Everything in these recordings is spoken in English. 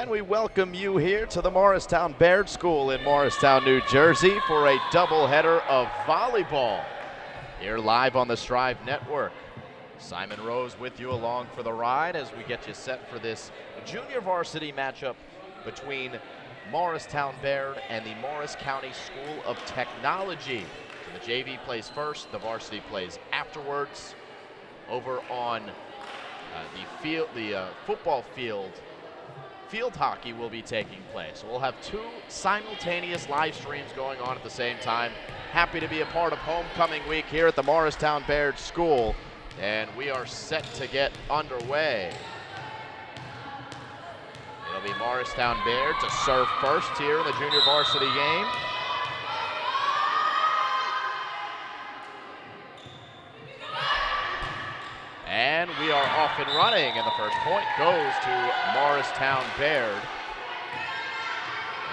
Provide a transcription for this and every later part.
And we welcome you here to the Morristown Baird School in Morristown, New Jersey for a doubleheader of volleyball. Here live on the Strive Network. Simon Rose with you along for the ride as we get you set for this junior varsity matchup between Morristown Baird and the Morris County School of Technology. So the JV plays first, the varsity plays afterwards. Over on the football field hockey will be taking place. We'll have two simultaneous live streams going on at the same time. Happy to be a part of homecoming week here at the Morristown Baird School, and we are set to get underway. It'll be Morristown Baird to serve first here in the junior varsity game. And we are off and running, and the first point goes to Morristown Baird.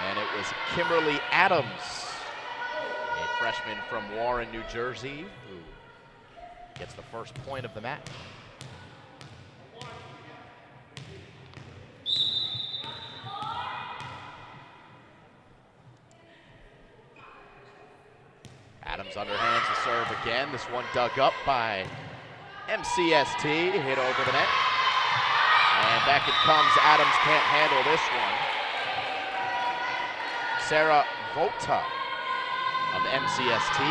And it was Kimberly Adams, a freshman from Warren, New Jersey, who gets the first point of the match. Adams underhands the serve again. This one dug up by MCST, hit over the net. And back it comes. Adams can't handle this one. Sarah Volta of MCST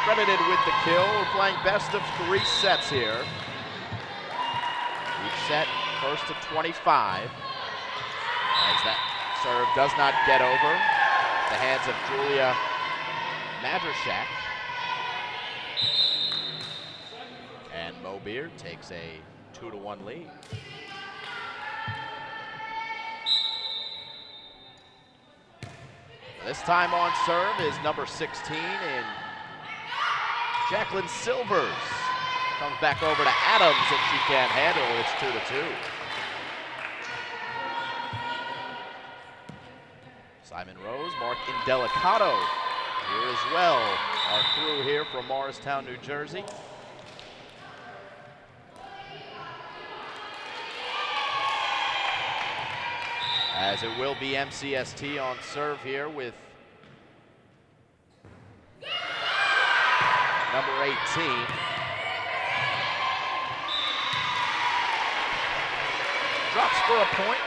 credited with the kill. We're playing best of 3 sets here. Each set first to 25. As that serve does not get over the hands of Julia Madrashak. And Mo Beard takes a 2-1 lead. This time on serve is number 16 in Jacqueline Silvers. Comes back over to Adams and she can't handle it. It's 2-2. Simon Rose, Mark Indelicato here as well. Our crew here from Morristown, New Jersey. As it will be MCST on serve here with number 18. Drops for a point.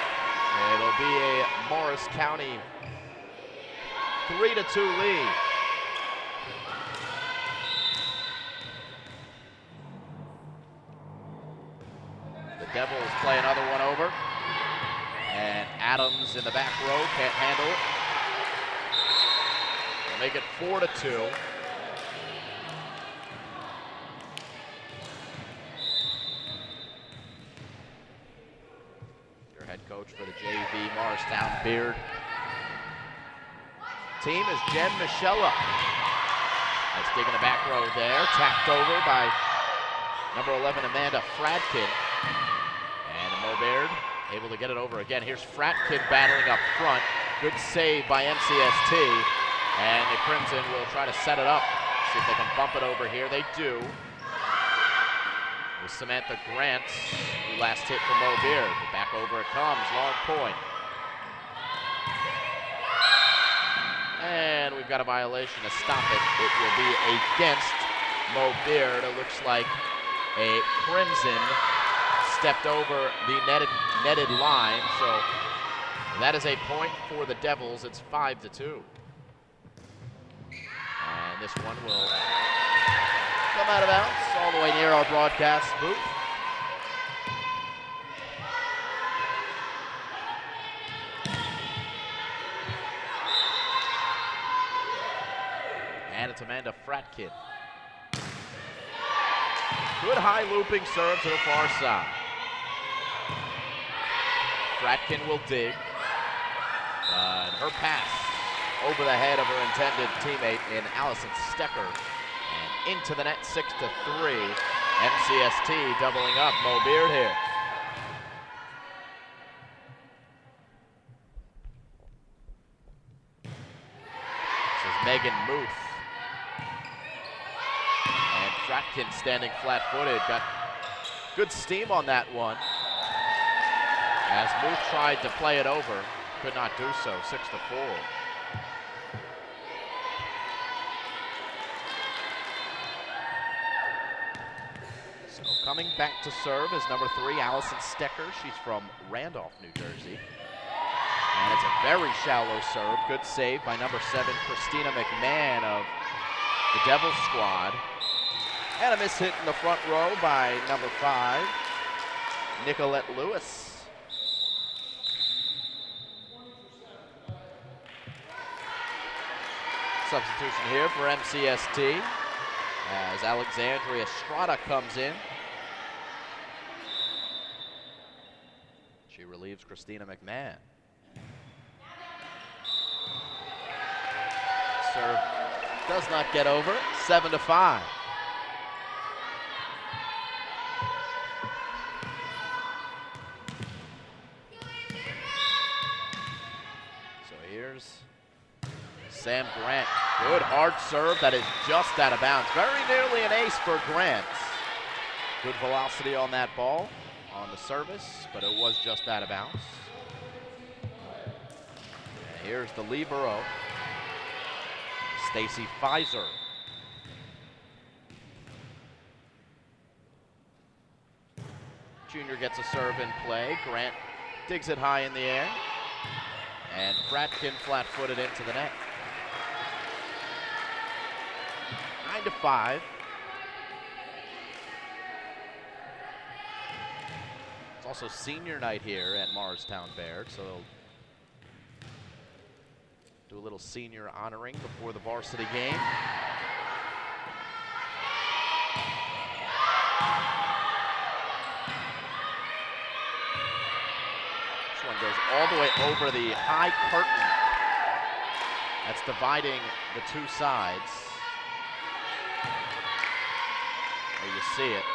It'll be a Morris County 3-2 lead. The Devils play another one over. And Adams in the back row can't handle it. They'll make it 4-2. Your head coach for the JV Morristown Baird team is Jen Michella. Nice dig in the back row there, tapped over by number 11 Amanda Fradkin. And Mo Baird able to get it over again. Here's Fratkin battling up front. Good save by MCST. And the Crimson will try to set it up. See if they can bump it over here. They do. With Samantha Grant, who last hit for Mo Beard. Back over it comes. Long point. And we've got a violation to stop it. It will be against Mo Beard. It looks like a Crimson stepped over the netted line, so that is a point for the Devils. It's 5-2. And this one will come out of bounds all the way near our broadcast booth. And it's Amanda Fratkin. Good high looping serve to the far side. Fratkin will dig. Her pass over the head of her intended teammate in Allison Stecker. And into the net, 6-3. MCST doubling up. Mo Beard here. This is Megan Muth. And Fratkin standing flat-footed. Got good steam on that one. As Muth tried to play it over, could not do so, 6-4. So coming back to serve is number 3, Allison Stecker. She's from Randolph, New Jersey. And it's a very shallow serve. Good save by number 7, Christina McMahon of the Devils squad. And a miss hit in the front row by number 5, Nicolette Lewis. Substitution here for MCST as Alexandria Strada comes in. She relieves Christina McMahon. Serve does not get over, 7-5. So here's Sam Grant. Good hard serve that is just out of bounds. Very nearly an ace for Grant. Good velocity on that ball on the service, but it was just out of bounds. And here's the libero, Stacy Pfizer. Junior gets a serve in play. Grant digs it high in the air. And Fratkin flat-footed into the net. 9-5. It's also senior night here at Morristown Baird, so they'll do a little senior honoring before the varsity game. This one goes all the way over the high curtain that's dividing the two sides. There you see it.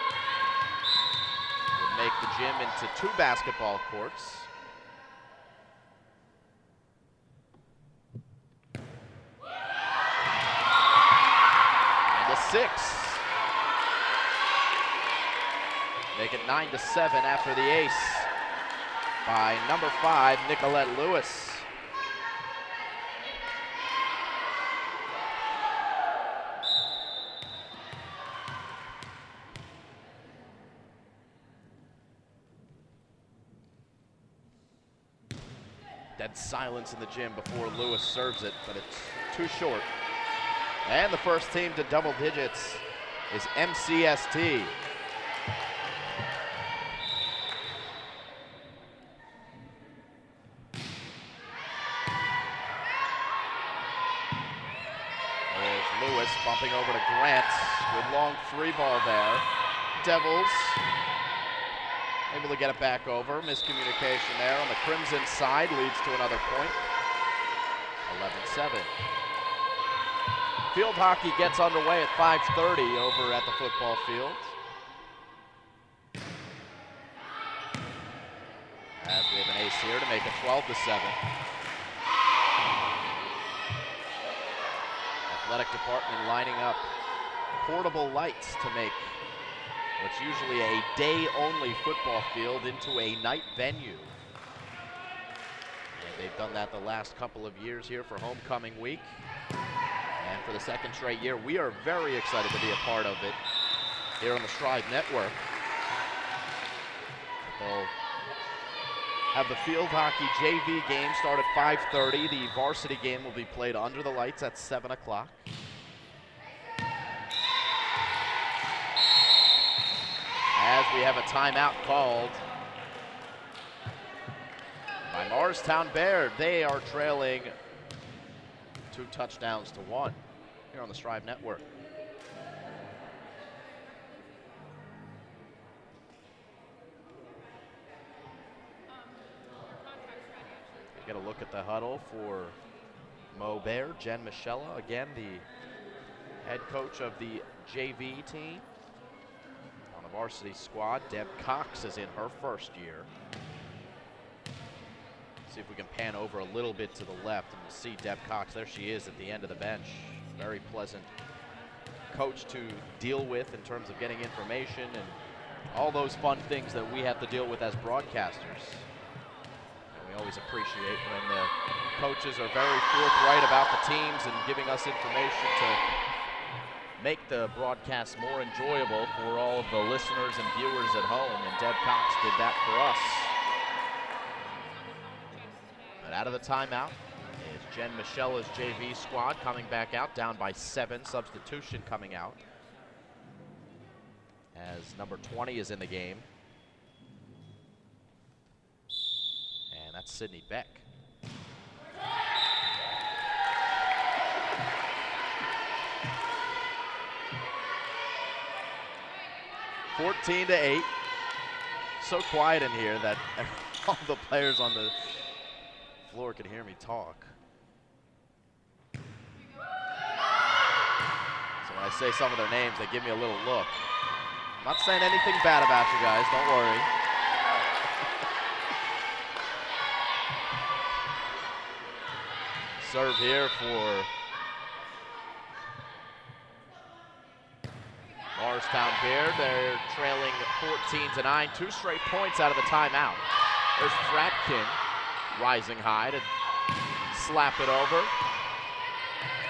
Would make the gym into 2 basketball courts. And a 6. Make it 9-7 after the ace by number 5, Nicolette Lewis. Dead silence in the gym before Lewis serves it, but it's too short. And the first team to double digits is MCST. There's Lewis bumping over to Grant. Good long 3-ball there. Devils able to get it back over. Miscommunication there on the Crimson side leads to another point. 11-7. Field hockey gets underway at 5:30 over at the football field. As we have an ace here to make it 12-7. Athletic department lining up portable lights to make what's usually a day-only football field into a night venue. And they've done that the last couple of years here for homecoming week. And for the second straight year, we are very excited to be a part of it here on the Stride Network. They'll have the field hockey JV game start at 5:30. The varsity game will be played under the lights at 7 o'clock. As we have a timeout called by Morristown Baird. They are trailing 2 touchdowns to 1 here on the Strive Network. We get a look at the huddle for Mo Baird. Jen Michella, again, the head coach of the JV team. On the varsity squad, Deb Cox is in her first year. See if we can pan over a little bit to the left and we'll see Deb Cox. There she is at the end of the bench. Very pleasant coach to deal with in terms of getting information and all those fun things that we have to deal with as broadcasters. always appreciate when the coaches are very forthright about the teams and giving us information to make the broadcast more enjoyable for all of the listeners and viewers at home, and Deb Cox did that for us. But out of the timeout is Jen Michela's JV squad coming back out, down by 7, substitution coming out as number 20 is in the game. And that's Sydney Beck. (14-8). So quiet in here that all the players on the floor can hear me talk. So when I say some of their names, they give me a little look. I'm not saying anything bad about you guys, don't worry. Serve here for Morristown Beard. They're trailing 14-9, 2 straight points out of the timeout. There's Fratkin rising high to slap it over.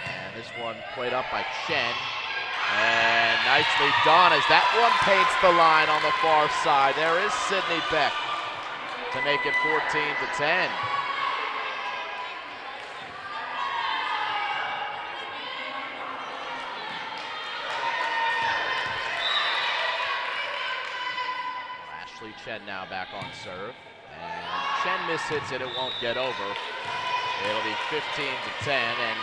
And this one played up by Chen. And nicely done as that one paints the line on the far side. There is Sydney Beck to make it 14-10. Chen now back on serve, and Chen mishits it, it won't get over. It'll be 15-10, and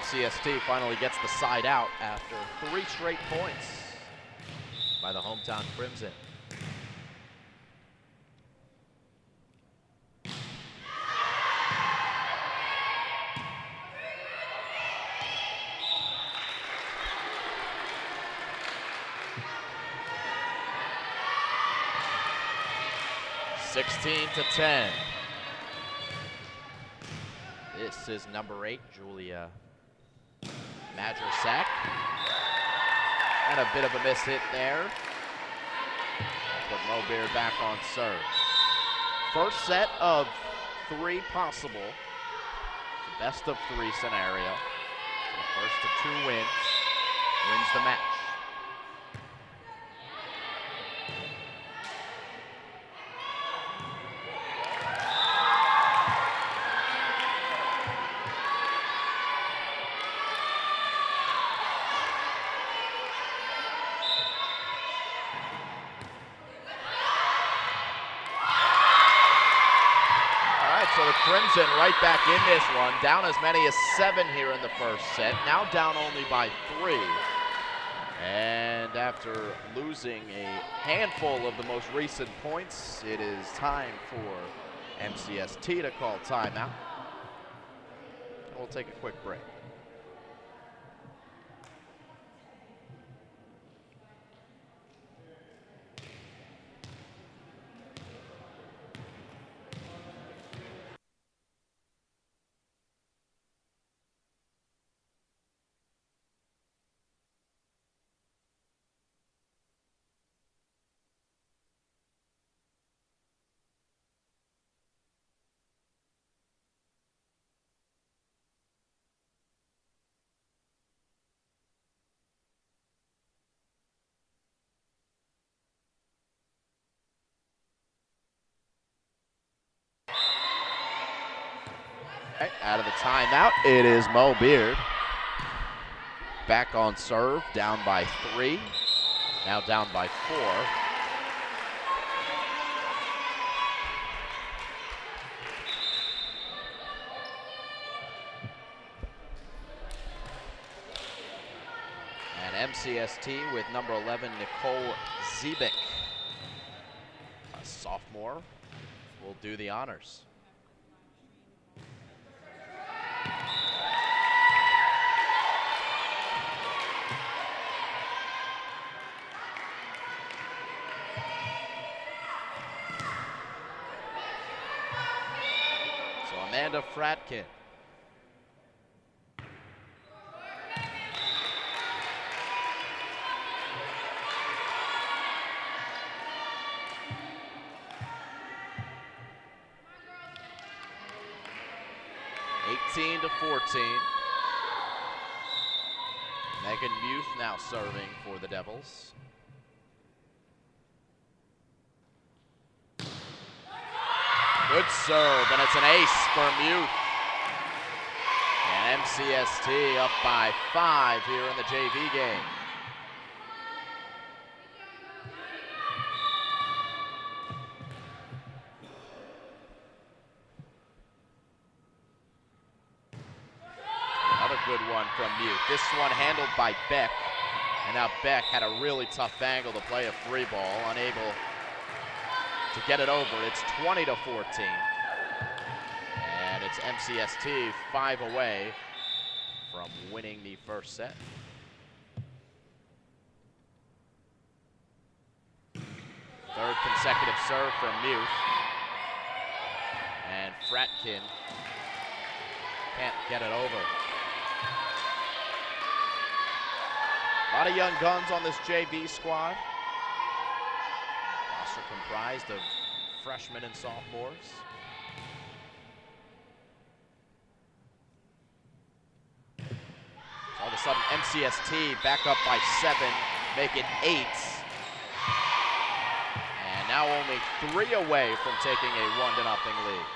MCST finally gets the side out after 3 straight points by the hometown Crimson. (16-10). This is number 8, Julia Madrasak. And a bit of a miss hit there. Put Mo Beard back on serve. First set of 3 possible. The best of 3 scenario. The first of 2 wins the match. So the Crimson right back in this one, down as many as 7 here in the first set, now down only by 3. And after losing a handful of the most recent points, it is time for MCST to call timeout. We'll take a quick break. Right, out of the timeout, it is Mo Beard. Back on serve, down by 3, now down by 4. And MCST with number 11, Nicole Zebik, a sophomore, will do the honors. Amanda Fratkin. 16 to 14. Megan Muth now serving for the Devils. Good serve, and it's an ace for Muth. And MCST up by 5 here in the JV game. Another good one from Muth. This one handled by Beck. And now Beck had a really tough angle to play a free ball, unable to get it over. It's 20 to 14. And it's MCST 5 away from winning the first set. Third consecutive serve from Muth. And Fratkin can't get it over. A lot of young guns on this JV squad. Also comprised of freshmen and sophomores. All of a sudden, MCST back up by 7, make it 8. And now only 3 away from taking a 1-0 lead.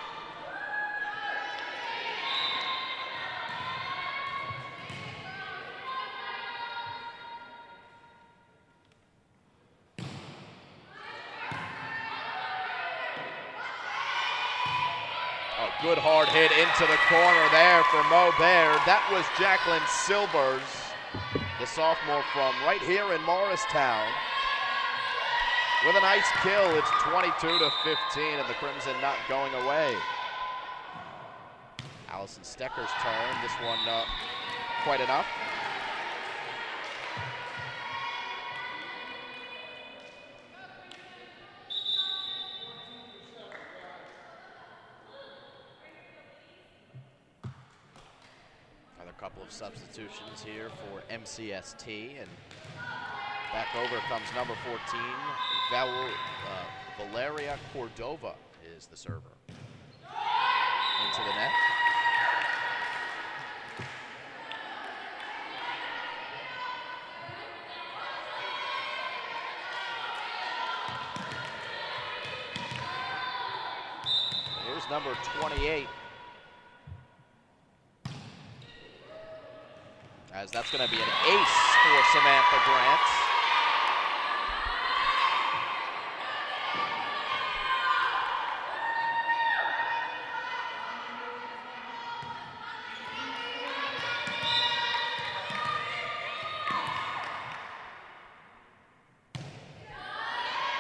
Good hard hit into the corner there for Mo Baird. That was Jacqueline Silvers, the sophomore from right here in Morristown. With a nice kill, it's 22 to 15, and the Crimson not going away. Allison Stecker's turn. This one quite enough. Couple of substitutions here for MCST, and back over comes number 14, Valeria Cordova is the server. Into the net. Here's number 28. As that's going to be an ace for Samantha Grant.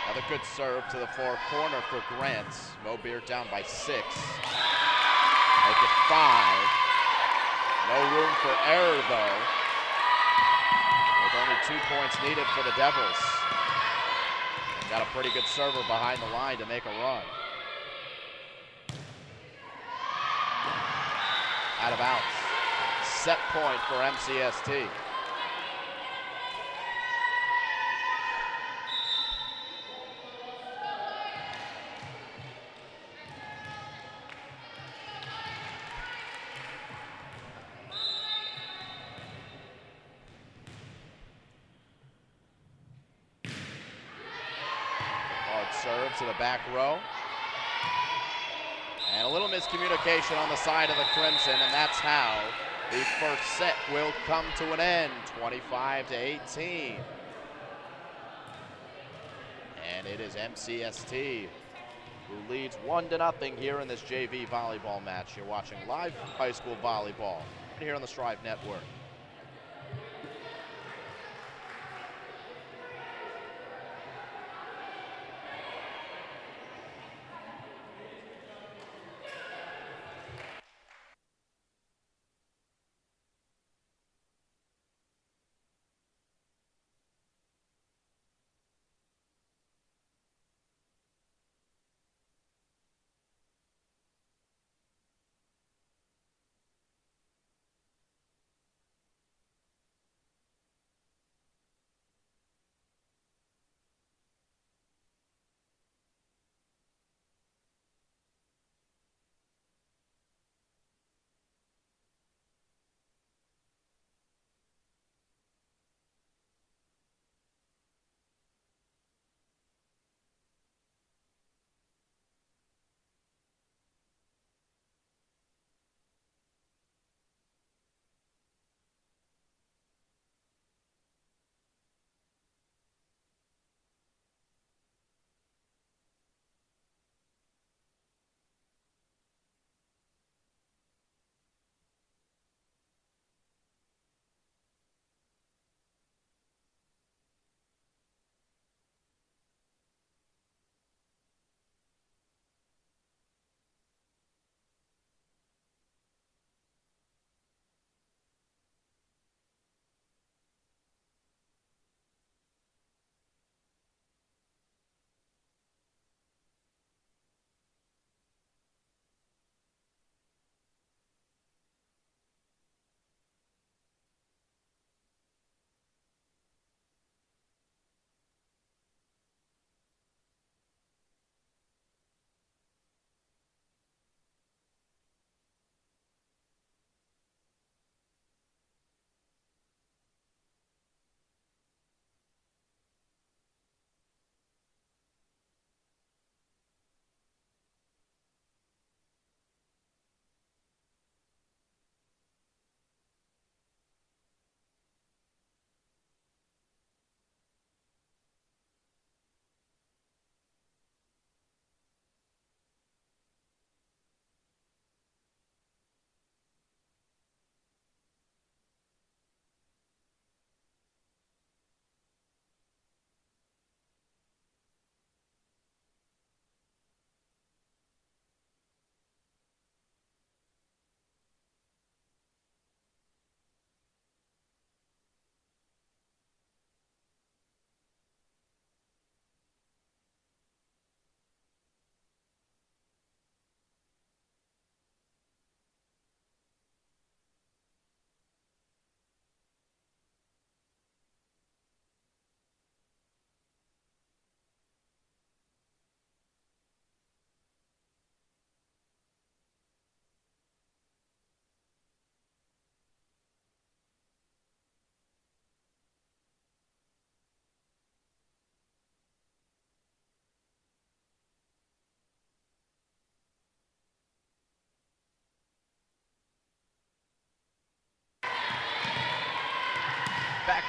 Another good serve to the far corner for Grant. Mo Beard down by 6. Make it 5. No room for error, though, with only 2 points needed for the Devils. They've got a pretty good server behind the line to make a run. Out of bounds. Set point for MCST. Serve to the back row. And a little miscommunication on the side of the Crimson, and that's how the first set will come to an end, 25 to 18. And it is MCST who leads 1-0 here in this JV volleyball match. You're watching live high school volleyball right here on the Strive Network.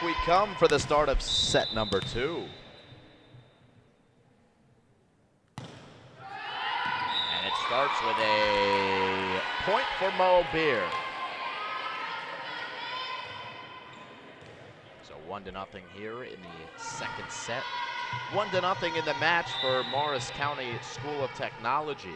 back we come for the start of set number 2. And it starts with a point for Mo Beer. So 1-0 here in the second set. 1-0 in the match for Morris County School of Technology.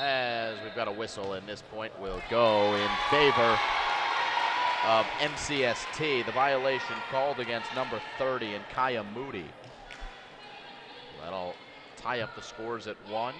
As we've got a whistle, and this point will go in favor of MCST. The violation called against number 30 in Kaya Moody. That'll tie up the scores at 1.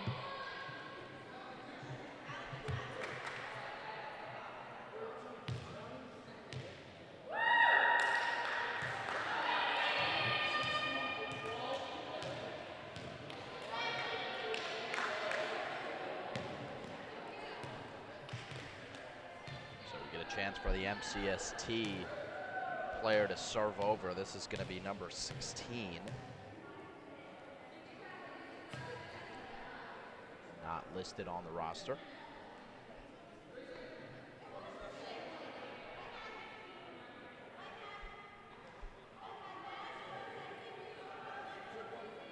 Chance for the MCST player to serve over. This is going to be number 16. Not listed on the roster.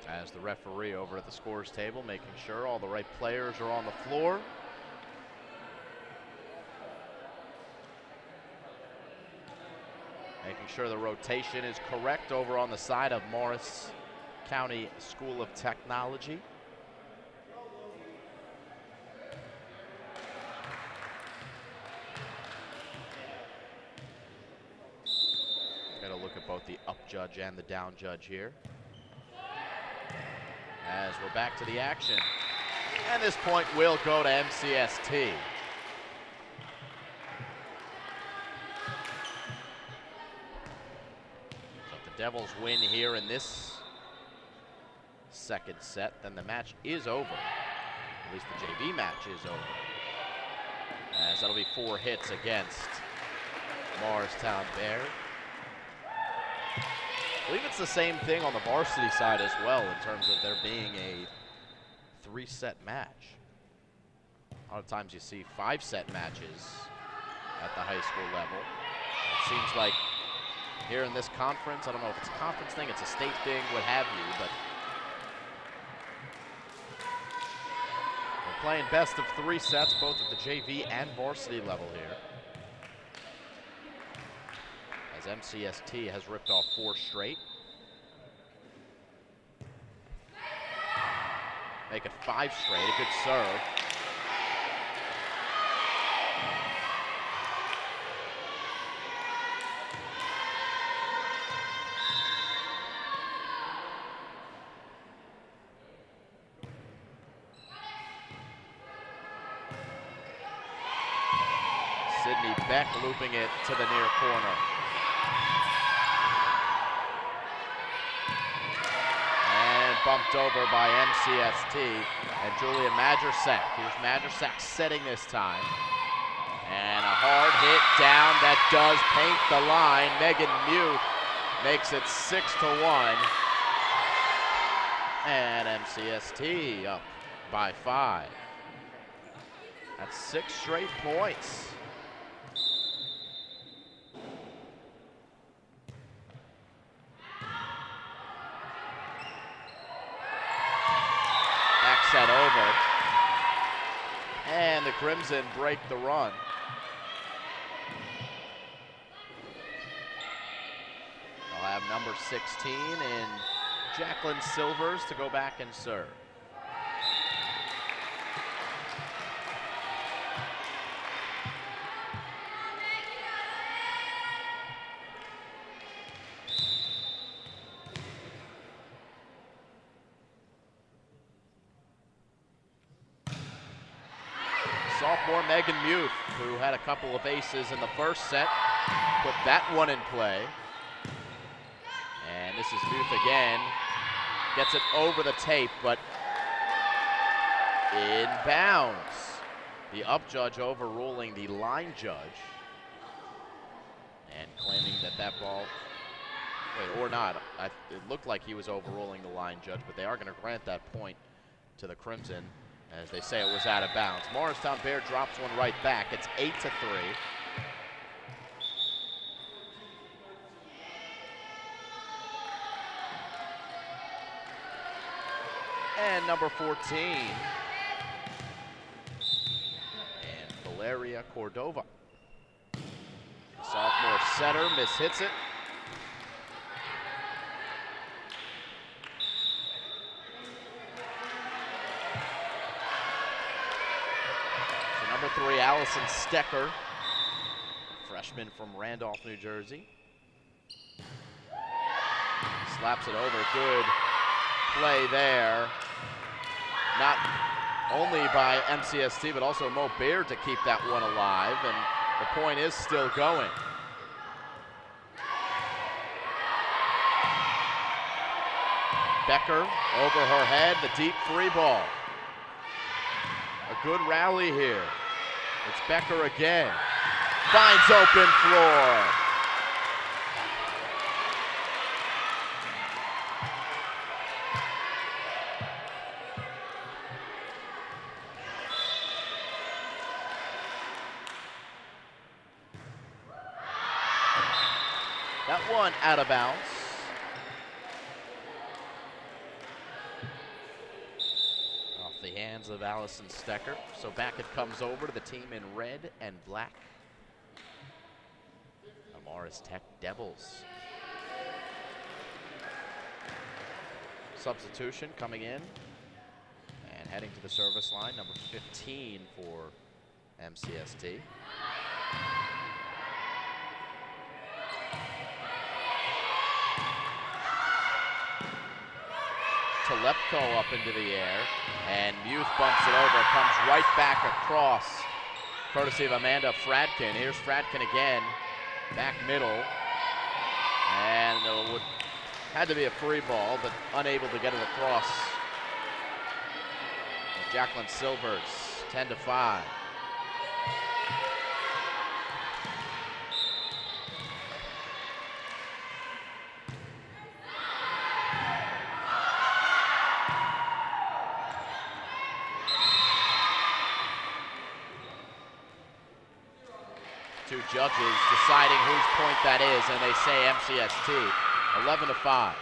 As the referee over at the scores table, making sure all the right players are on the floor. Making sure the rotation is correct over on the side of Morris County School of Technology. Got to look at both the up judge and the down judge here. As we're back to the action. And this point will go to MCST. Devils win here in this second set, then the match is over. At least the JV match is over. As that'll be 4 hits against Morristown Bear. I believe it's the same thing on the varsity side as well in terms of there being a 3-set match. A lot of times you see 5-set matches at the high school level. It seems like here in this conference, I don't know if it's a conference thing, it's a state thing, what have you, but we're playing best of 3 sets, both at the JV and varsity level here. As MCST has ripped off 4 straight. Make it 5 straight, a good serve. Beck looping it to the near corner. And bumped over by MCST and Julia Majersak. Here's Majersak setting this time. And a hard hit down that does paint the line. Megan Muth makes it 6-1. And MCST up by 5. That's 6 straight points. Set over, and the Crimson break the run. They'll have number 16 in Jacqueline Silvers to go back and serve. Sophomore Megan Muth, who had a couple of aces in the first set, put that one in play. And this is Muth again. Gets it over the tape, but in bounds. The up judge overruling the line judge and claiming that that ball Wait, or not. It looked like he was overruling the line judge, but they are going to grant that point to the Crimson as they say it was out of bounds. Morristown Bear drops one right back. It's 8-3. And number 14, and Valeria Cordova. Sophomore setter mishits it. So number 3, Allison Stecker, freshman from Randolph, New Jersey. Slaps it over. Good play there. Not only by MCST, but also Mo Baird to keep that one alive, and the point is still going. Becker over her head, the deep free ball. A good rally here. It's Becker again. Finds open floor. That one out of bounds. Off the hands of Allison Stecker. So back it comes over to the team in red and black. The Morris Tech Devils. Substitution coming in and heading to the service line, number 15 for MCST. Telepko up into the air, and Muth bumps it over, comes right back across, courtesy of Amanda Fradkin. Here's Fradkin again, back middle, and had to be a free ball, but unable to get it across. And Jacqueline Silvers, 10-5. Two judges deciding whose point that is, and they say MCST, 11-5.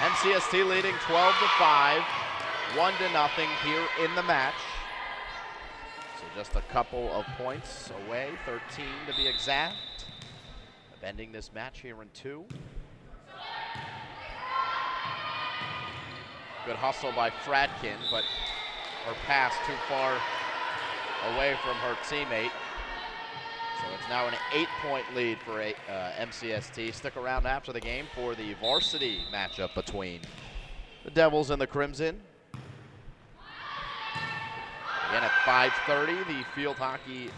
MCST leading 12-5, 1-0 here in the match. So just a couple of points away, 13 to be exact. Ending this match here in 2. Good hustle by Fradkin, but her pass too far away from her teammate. So it's now an 8-point lead for MCST. Stick around after the game for the varsity matchup between the Devils and the Crimson. Again at 5:30, the field hockey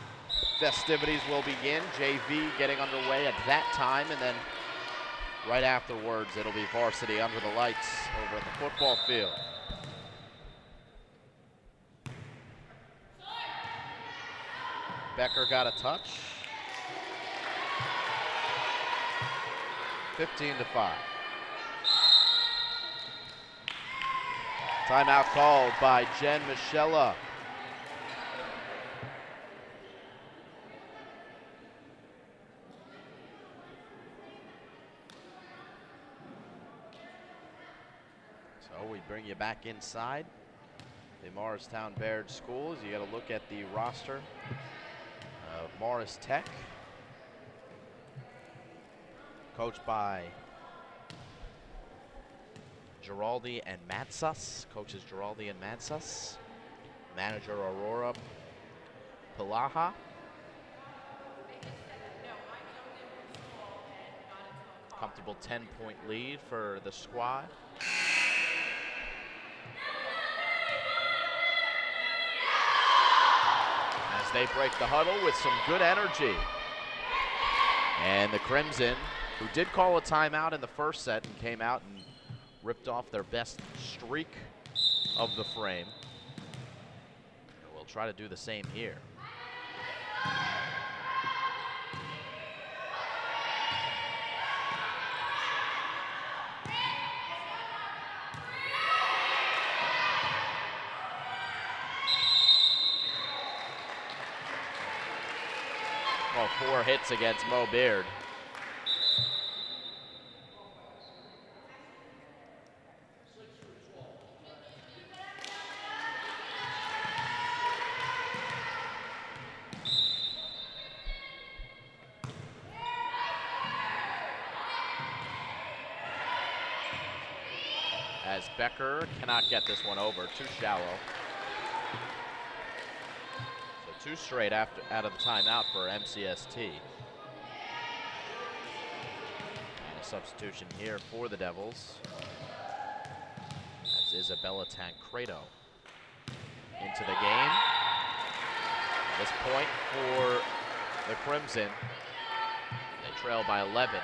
festivities will begin. JV getting underway at that time, and then right afterwards it'll be varsity under the lights over at the football field. Becker got a touch. 15-5. Timeout called by Jen Michella. We bring you back inside the Morristown Baird schools. You got to look at the roster of Morris Tech, coached by Giraldi and Matsas. Coaches Giraldi and Matsas. Manager Aurora Pilaha. Comfortable 10-point lead for the squad. They break the huddle with some good energy. And the Crimson, who did call a timeout in the first set and came out and ripped off their best streak of the frame. And we'll try to do the same here. Well, 4 hits against Mo Beard. As Becker cannot get this one over, too shallow. So 2 straight out of the timeout for MCST. And a substitution here for the Devils. That's Isabella Tancredo into the game. At this point for the Crimson, they trail by 11.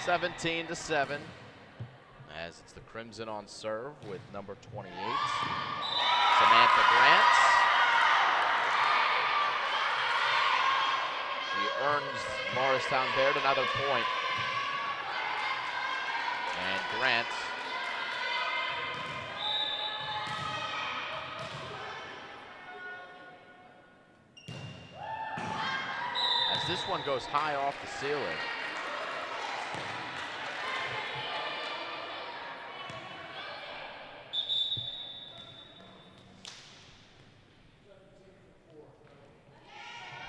Seventeen to 7, as it's the Crimson on serve with number 28, Samantha Grant. She earns Morristown Baird another point. And Grant as this one goes high off the ceiling.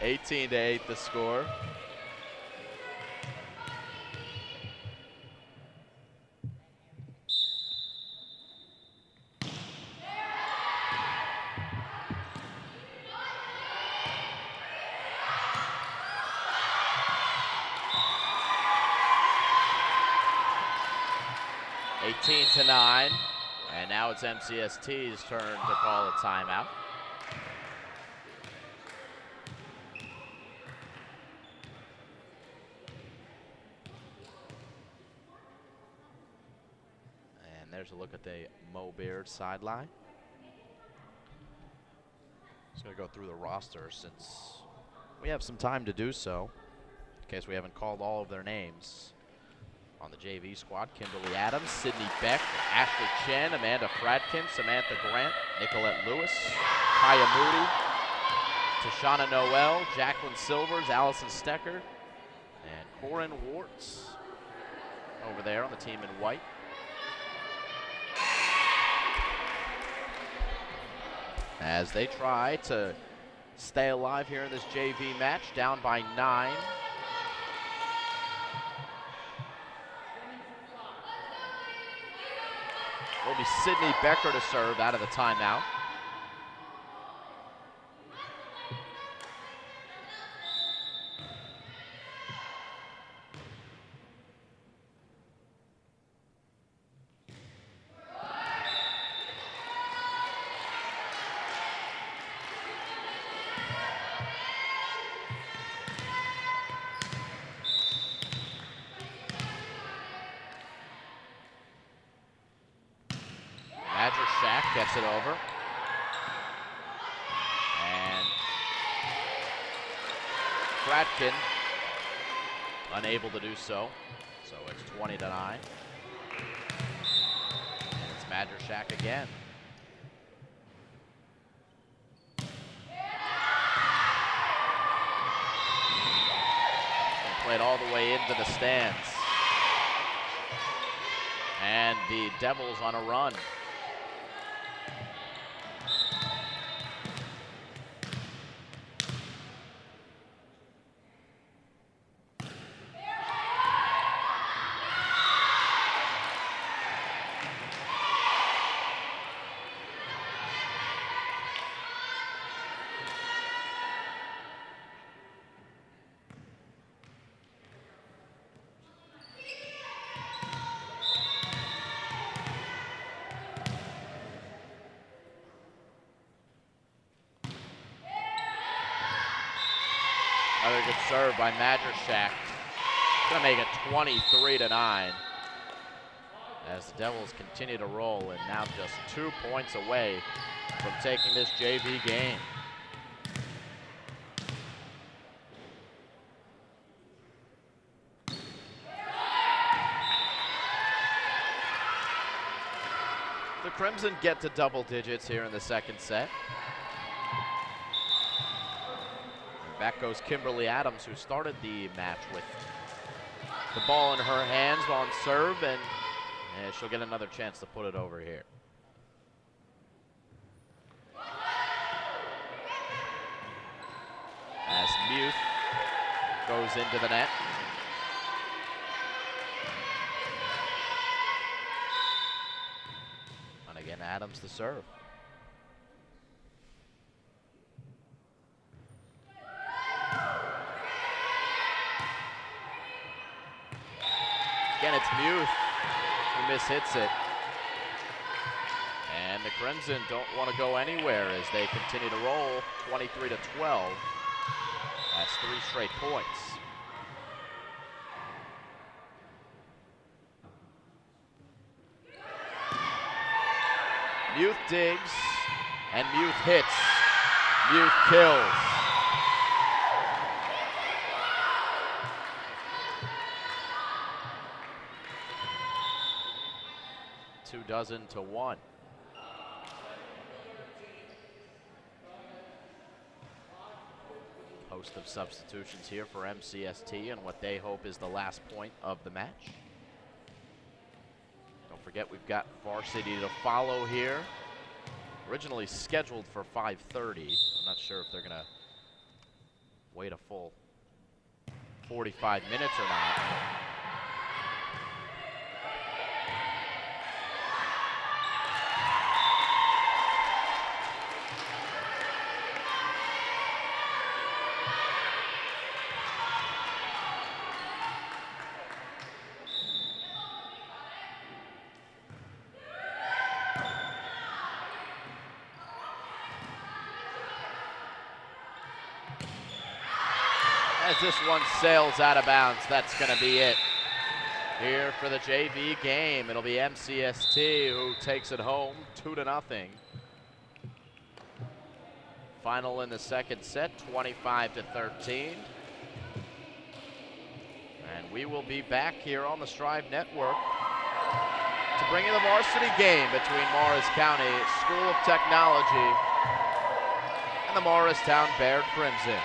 (18 to 8) the score. (18 to 9), and now it's MCST's turn to call a timeout. There's a look at the Mo Beard sideline. Just going to go through the roster since we have some time to do so, in case we haven't called all of their names. On the JV squad, Kimberly Adams, Sydney Beck, Ashley Chen, Amanda Fradkin, Samantha Grant, Nicolette Lewis, Kaya Moody, Tashana Noel, Jacqueline Silvers, Allison Stecker, and Corin Wartz over there on the team in white. As they try to stay alive here in this JV match, down by 9. Will be Sydney Becker to serve out of the timeout. Gets it over. And Fradkin unable to do so. So it's 20 to 9. And it's Madrishak again. And played all the way into the stands. And the Devils on a run. Good serve by Madrishak. Gonna make it 23-9. As the Devils continue to roll and now just 2 points away from taking this JV game. The Crimson get to double digits here in the second set. And back goes Kimberly Adams, who started the match with the ball in her hands on serve, and she'll get another chance to put it over here. As Muth goes into the net. And again, Adams the serve. Again, it's Muth who mishits it. And the Crimson don't want to go anywhere as they continue to roll 23-12. That's 3 straight points. Muth digs, and Muth hits. Muth kills. Two dozen to 1. Host of substitutions here for MCST and what they hope is the last point of the match. Don't forget, we've got varsity to follow here. Originally scheduled for 5:30. I'm not sure if they're gonna wait a full 45 minutes or not. As this one sails out of bounds, that's going to be it. Here for the JV game, it'll be MCST who takes it home 2-0. Final in the second set, 25-13. And we will be back here on the Strive Network to bring you the varsity game between Morris County School of Technology and the Morristown Bayard Crimson.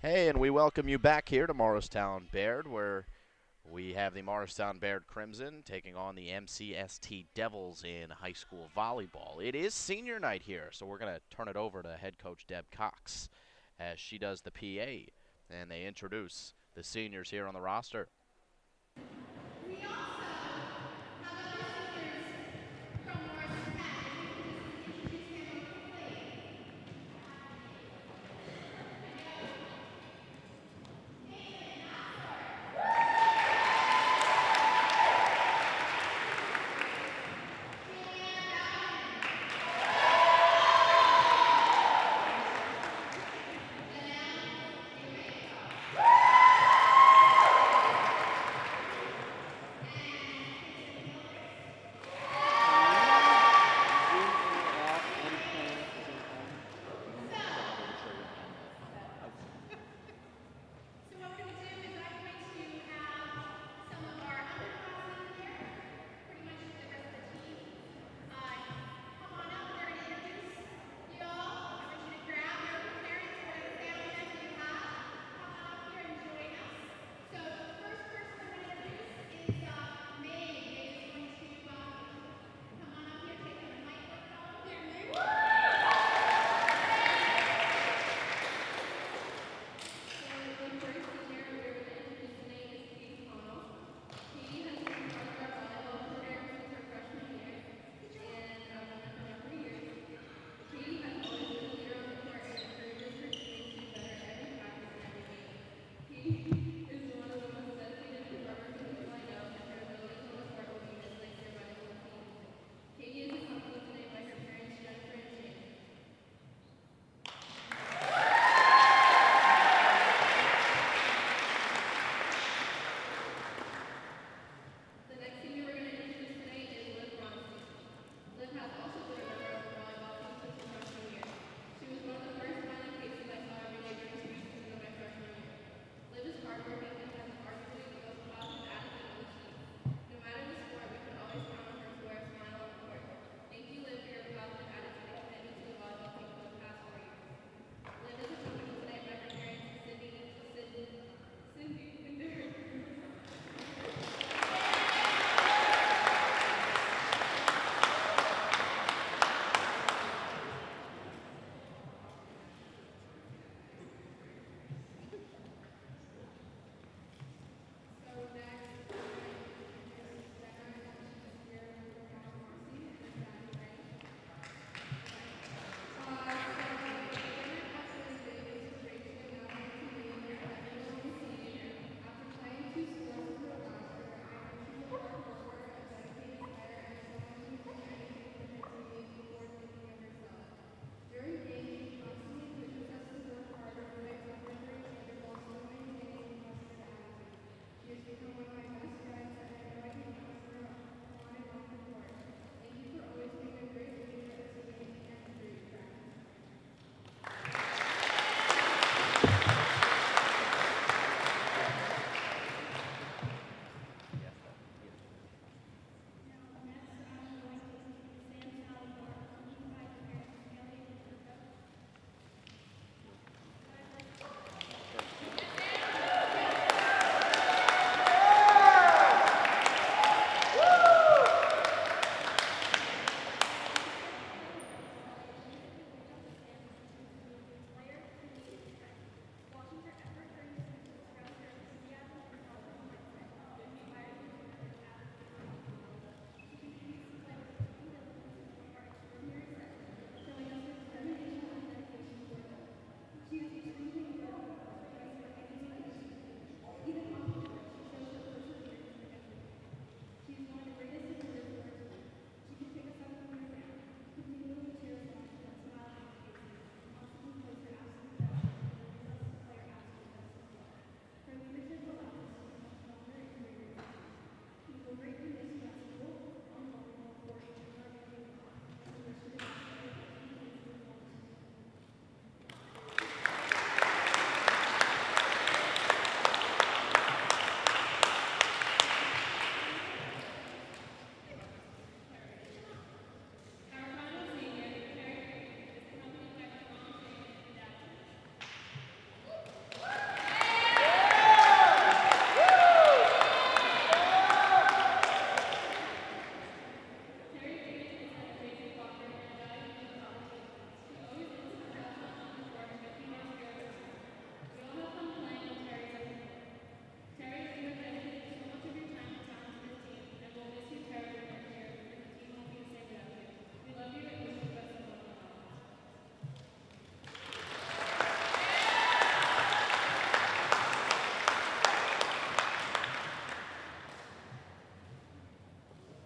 Hey, and we welcome you back here to Morristown Baird, where we have the Morristown Baird Crimson taking on the MCST Devils in high school volleyball. It is senior night here, so we're going to turn it over to head coach Deb Cox as she does the PA, and they introduce the seniors here on the roster. We also have other seniors from Morristown. If you can just introduce them quickly.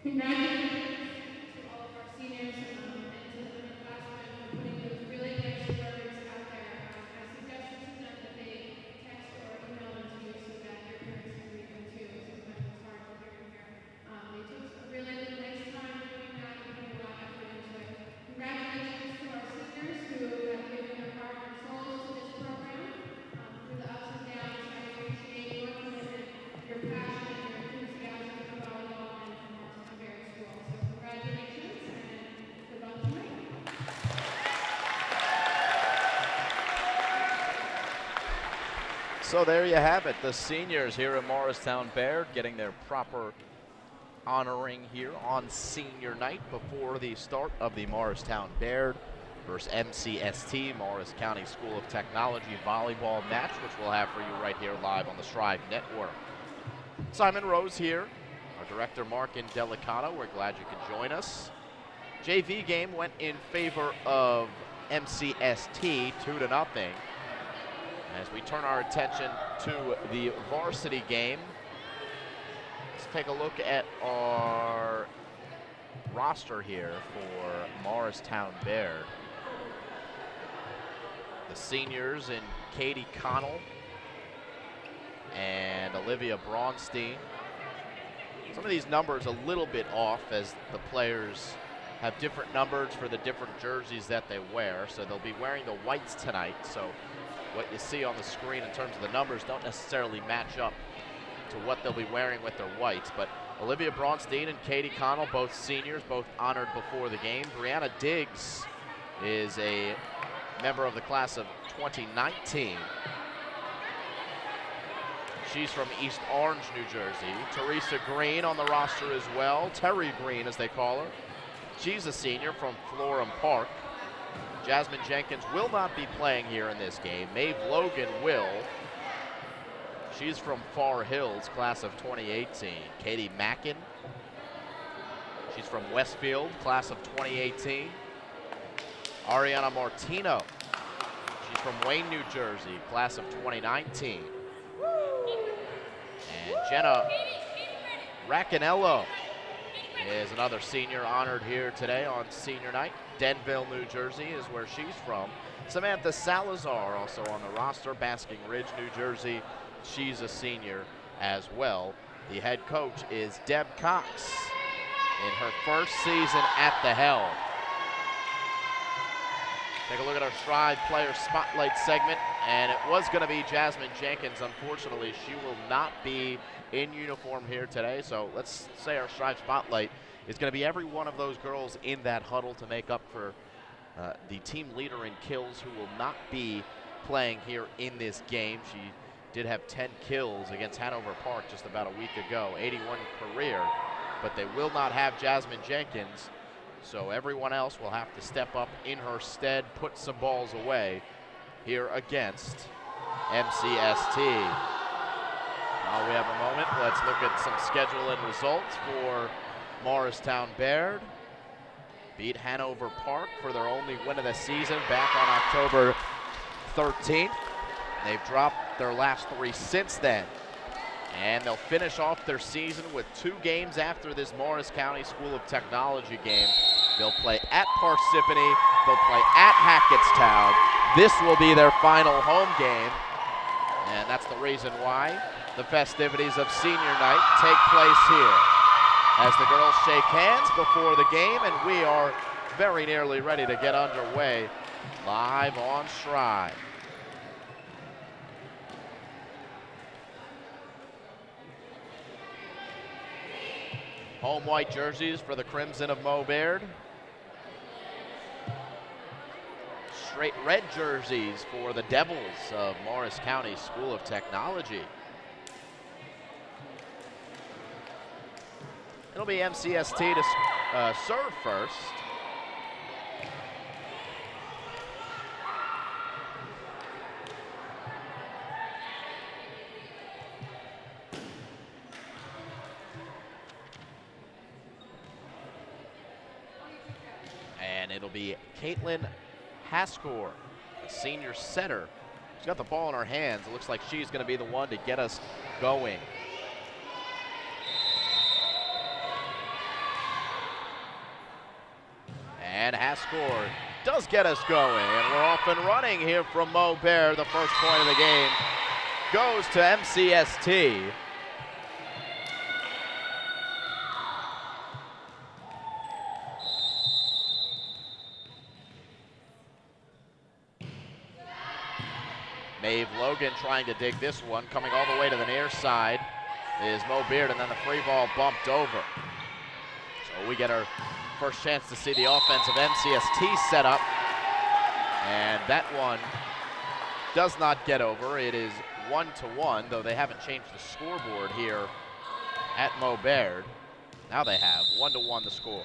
Congratulations to all of our seniors and to the underclassmen for putting those really nice words out there. I suggested to them that they text or email them to you so that your parents can read them too. Sometimes it's hard to hear from here. They took a really nice time doing that and putting a lot of effort into it. Congratulations to our seniors who have given their heart and souls to this program. Through the ups and downs, I appreciate your commitment, your passion, and your enthusiasm for volleyball and for Morristown Berry School. So congratulations and good luck tonight. So there you have it, the seniors here at Morristown Baird getting their proper honoring here on senior night before the start of the Morristown Baird versus MCST, Morris County School of Technology volleyball match, which we'll have for you right here live on the Strive Network. Simon Rose here, our director Mark Indelicato. We're glad you could join us. JV game went in favor of MCST 2-0. As we turn our attention to the varsity game, let's take a look at our roster here for Morristown Baird. The seniors in Katie Connell and Olivia Braunstein. Some of these numbers a little bit off as the players have different numbers for the different jerseys that they wear. So they'll be wearing the whites tonight. So what you see on the screen in terms of the numbers don't necessarily match up to what they'll be wearing with their whites. But Olivia Braunstein and Katie Connell, both seniors, both honored before the game. Brianna Diggs is a member of the class of 2019. She's from East Orange, New Jersey. Teresa Green on the roster as well. Terry Green, as they call her. She's a senior from Florham Park. Jasmine Jenkins will not be playing here in this game. Maeve Logan will. She's from Far Hills, class of 2018. Katie Mackin. She's from Westfield, class of 2018. Ariana Martino. She's from Wayne, New Jersey, class of 2019. And Jenna Raccanello is another senior honored here today on senior night. Denville, New Jersey is where she's from. Samantha Salazar also on the roster, Basking Ridge, New Jersey. She's a senior as well. The head coach is Deb Cox in her first season at the helm. Take a look at our Strive Player Spotlight segment, and it was going to be Jasmine Jenkins. Unfortunately, she will not be in uniform here today, so let's say our Strive Spotlight is going to be every one of those girls in that huddle to make up for the team leader in kills, who will not be playing here in this game. She did have 10 kills against Hanover Park just about a week ago, 81 career, but they will not have Jasmine Jenkins. So everyone else will have to step up in her stead, put some balls away here against MCST. While we have a moment, let's look at some schedule and results for Morristown Baird. Beat Hanover Park for their only win of the season back on October 13th. They've dropped their last 3 since then. And they'll finish off their season with 2 games after this Morris County School of Technology game. They'll play at Parsippany, they'll play at Hackettstown. This will be their final home game. And that's the reason why the festivities of senior night take place here, as the girls shake hands before the game, and we are very nearly ready to get underway live on Strive. Home white jerseys for the Crimson of Mo Baird. Straight red jerseys for the Devils of Morris County School of Technology. It'll be MCST to serve first. And it'll be Caitlin Haskor, a senior setter. She's got the ball in her hands. It looks like she's going to be the one to get us going. And Haskell does get us going, and we're off and running here from Mo Baird. The first point of the game goes to MCST. Maeve Logan trying to dig this one, coming all the way to the near side is Mo Beard, and then the free ball bumped over. So we get our first chance to see the offense of MCST set up, and that one does not get over. It is 1-1, though they haven't changed the scoreboard here at Mo Baird. Now they have 1-1 the score.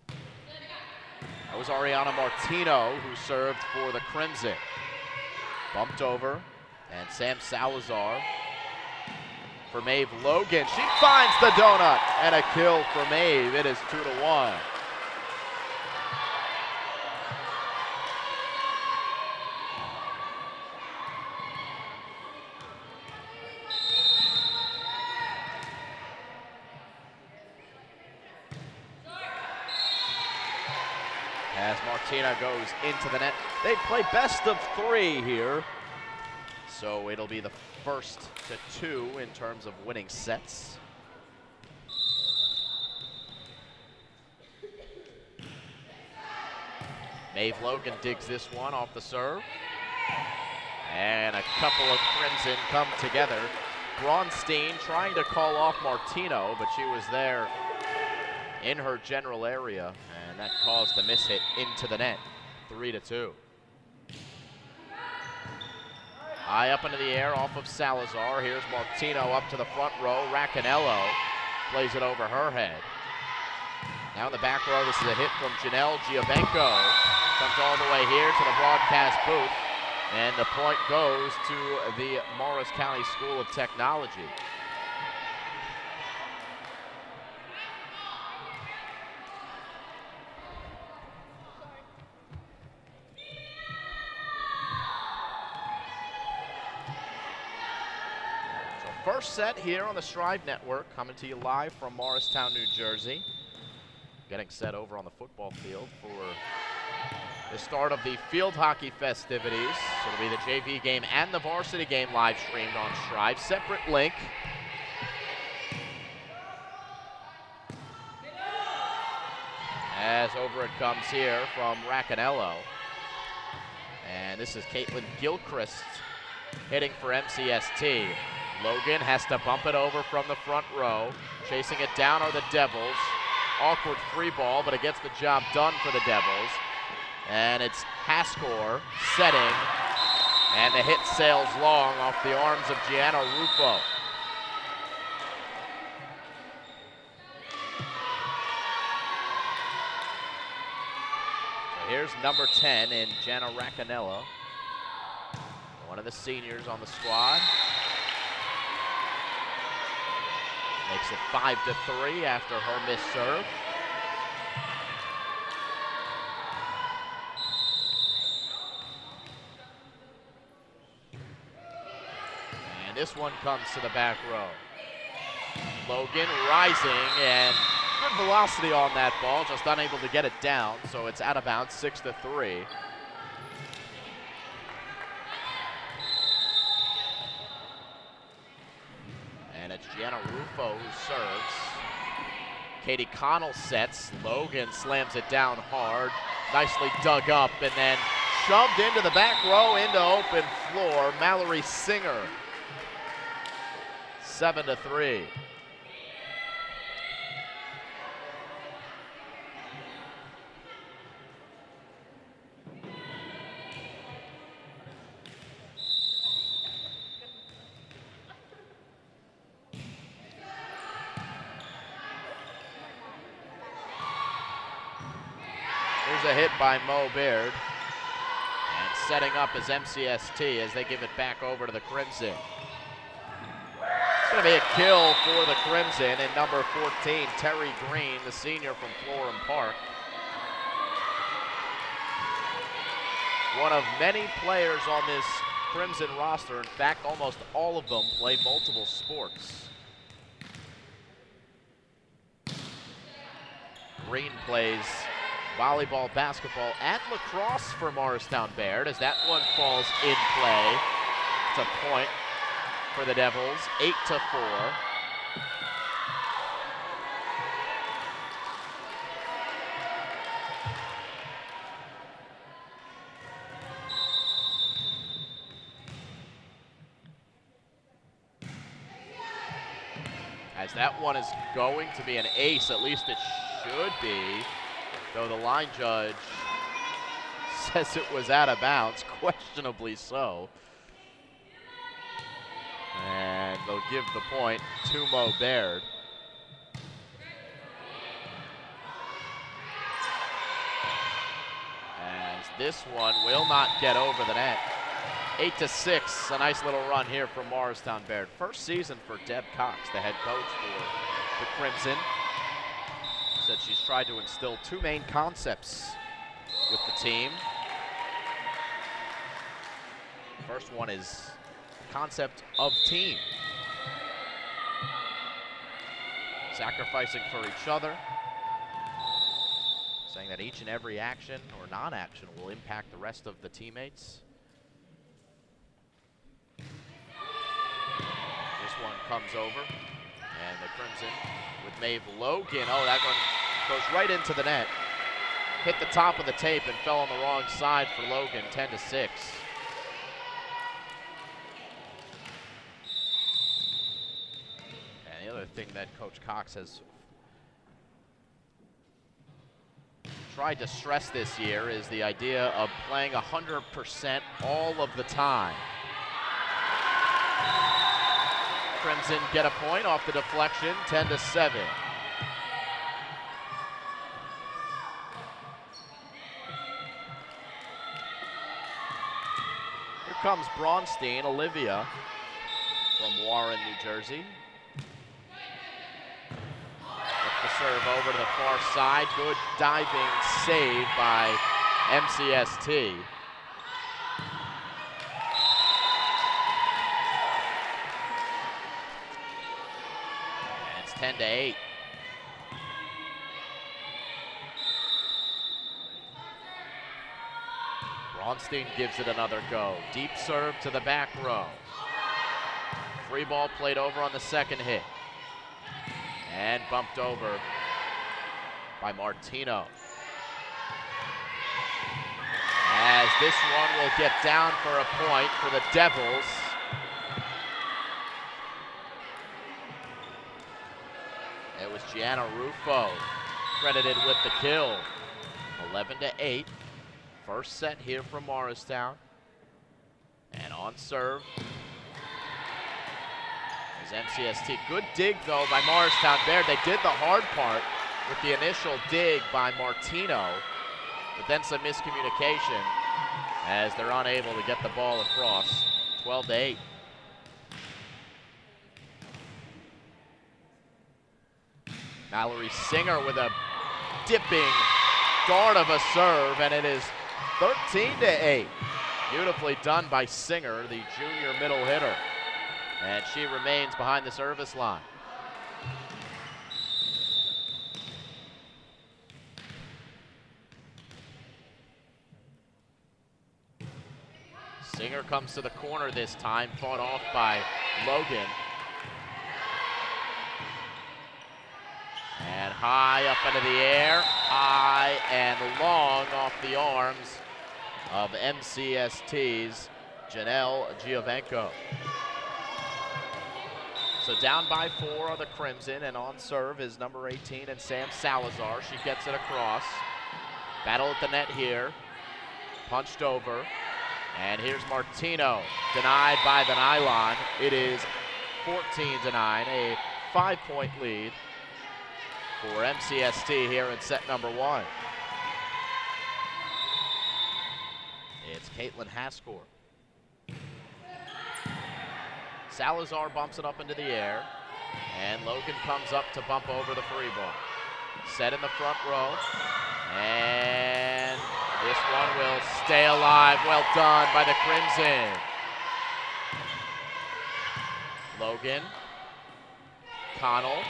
That was Ariana Martino who served for the Crimson. Bumped over, and Sam Salazar for Maeve Logan. She finds the donut, and a kill for Maeve. It is 2-1. As Martina goes into the net. They play best of 3 here, so it'll be the first to 2 in terms of winning sets. Maeve Logan digs this one off the serve, and a couple of Crimson come together. Braunstein trying to call off Martino, but she was there in her general area, and that caused the mishit into the net. 3-2. High up into the air off of Salazar. Here's Martino up to the front row. Racanello plays it over her head. Now in the back row, this is a hit from Janelle Giovenco. Comes all the way here to the broadcast booth, and the point goes to the Morris County School of Technology. First set here on the Strive Network, coming to you live from Morristown, New Jersey. Getting set over on the football field for the start of the field hockey festivities. It'll be the JV game and the varsity game live streamed on Strive. Separate link. As over it comes here from Racanello. And this is Caitlin Gilchrist hitting for MCST. Logan has to bump it over from the front row. Chasing it down are the Devils. Awkward free ball, but it gets the job done for the Devils. And it's Haskell setting, and the hit sails long off the arms of Gianna Rufo. So here's number 10 in Gianna Racanello, one of the seniors on the squad. Makes it 5-3 after her missed serve. And this one comes to the back row. Logan rising, and good velocity on that ball, just unable to get it down, so it's out of bounds, 6-3. And it's Gianna Rufo who serves. Katie Connell sets. Logan slams it down hard. Nicely dug up and then shoved into the back row into open floor. Mallory Singer. 7-3. Here's a hit by Mo Baird. And setting up as MCST as they give it back over to the Crimson. It's going to be a kill for the Crimson, and number 14, Terry Green, the senior from Florham Park. One of many players on this Crimson roster. In fact, almost all of them play multiple sports. Green plays volleyball, basketball, and lacrosse for Morristown Baird as that one falls in play. It's a point for the Devils, 8-4. As that one is going to be an ace, at least it should be, though the line judge says it was out of bounds, questionably so. And they'll give the point to Mo Baird. As this one will not get over the net. 8-6, a nice little run here from Morristown Baird. First season for Deb Cox, the head coach for the Crimson. Said she's tried to instill two main concepts with the team. First one is the concept of team. Sacrificing for each other. Saying that each and every action or non-action will impact the rest of the teammates. This one comes over, and the Crimson with Maeve Logan. Oh, that one goes right into the net. Hit the top of the tape and fell on the wrong side for Logan, 10-6. And the other thing that Coach Cox has tried to stress this year is the idea of playing 100% all of the time. Crimson get a point off the deflection, 10-7. Here comes Braunstein, Olivia from Warren, New Jersey. Gets the serve over to the far side. Good diving save by MCST. And it's 10-8. Braunstein gives it another go. Deep serve to the back row. Free ball played over on the second hit. And bumped over by Martino. As this one will get down for a point for the Devils. It was Gianna Ruffo credited with the kill. 11-8. First set here from Morristown. And on serve is MCST. Good dig, though, by Morristown Baird. They did the hard part with the initial dig by Martino, but then some miscommunication as they're unable to get the ball across. 12-8. Mallory Singer with a dipping dart of a serve, and it is 13-8. Beautifully done by Singer, the junior middle hitter. And she remains behind the service line. Singer comes to the corner this time, fought off by Logan. And high up into the air, high and long off the arms of MCST's Janelle Giovenco. So down by 4 are the Crimson, and on serve is number 18 and Sam Salazar. She gets it across. Battle at the net here. Punched over. And here's Martino, denied by the nylon. It is 14-9, a 5-point lead for MCST here in set number 1. It's Caitlin Haskor. Salazar bumps it up into the air, and Logan comes up to bump over the free ball. Set in the front row, and this one will stay alive. Well done by the Crimson. Logan, Connell,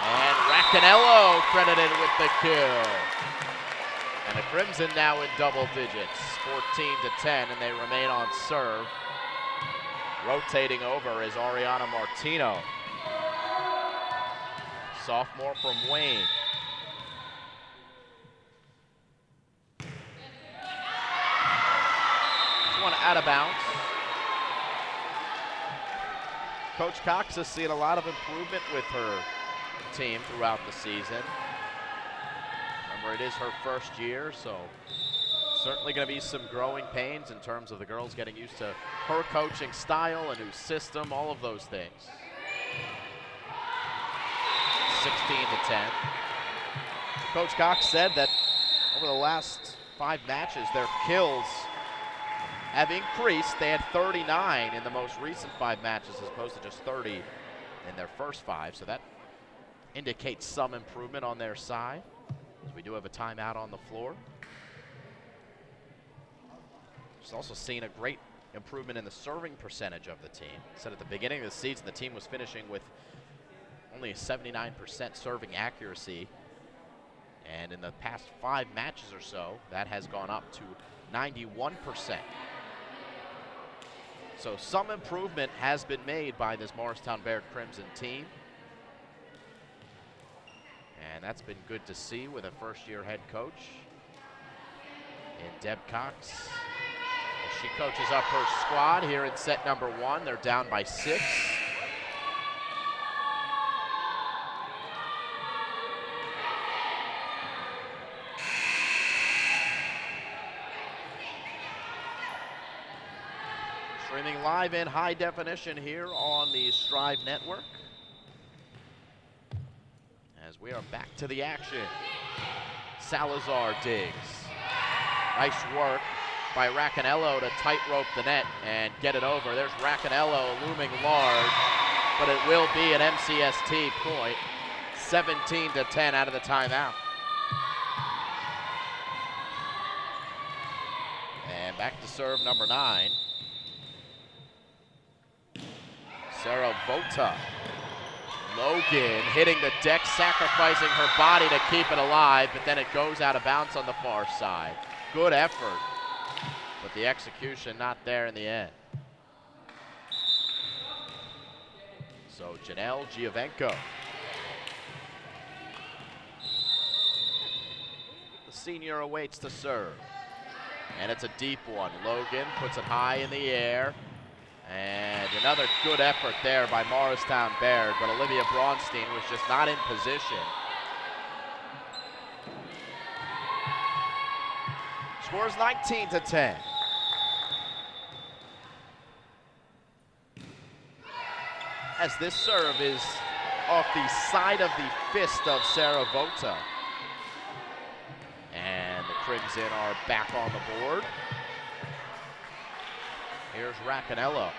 and racks Racanello credited with the kill. And the Crimson now in double digits, 14-10, and they remain on serve. Rotating over is Ariana Martino, sophomore from Wayne. This one out of bounds. Coach Cox has seen a lot of improvement with her team throughout the season. Remember, it is her first year, so certainly going to be some growing pains in terms of the girls getting used to her coaching style, a new system, all of those things. 16-10. Coach Cox said that over the last 5 matches, their kills have increased. They had 39 in the most recent 5 matches as opposed to just 30 in their first 5, so that indicates some improvement on their side. As we do have a timeout on the floor. Just also seen a great improvement in the serving percentage of the team. Said at the beginning of the season, the team was finishing with only a 79% serving accuracy. And in the past 5 matches or so, that has gone up to 91%. So some improvement has been made by this Morristown Bayard Crimson team. And that's been good to see with a first-year head coach in Deb Cox. As she coaches up her squad here in set number 1. They're down by 6. Streaming live in high definition here on the Strive Network. As we are back to the action. Salazar digs. Nice work by Racanello to tightrope the net and get it over. There's Racanello looming large, but it will be an MCST point. 17-10 out of the timeout. And back to serve number 9. Sarah Vota. Logan hitting the deck, sacrificing her body to keep it alive, but then it goes out of bounds on the far side. Good effort, but the execution not there in the end. So Janelle Giovenco. The senior awaits the serve, and it's a deep one. Logan puts it high in the air. And another good effort there by Morristown Bayard, but Olivia Braunstein was just not in position. Scores 19-10. As this serve is off the side of the fist of Sarah Vota. And the Crimson are back on the board. Here's Racanello.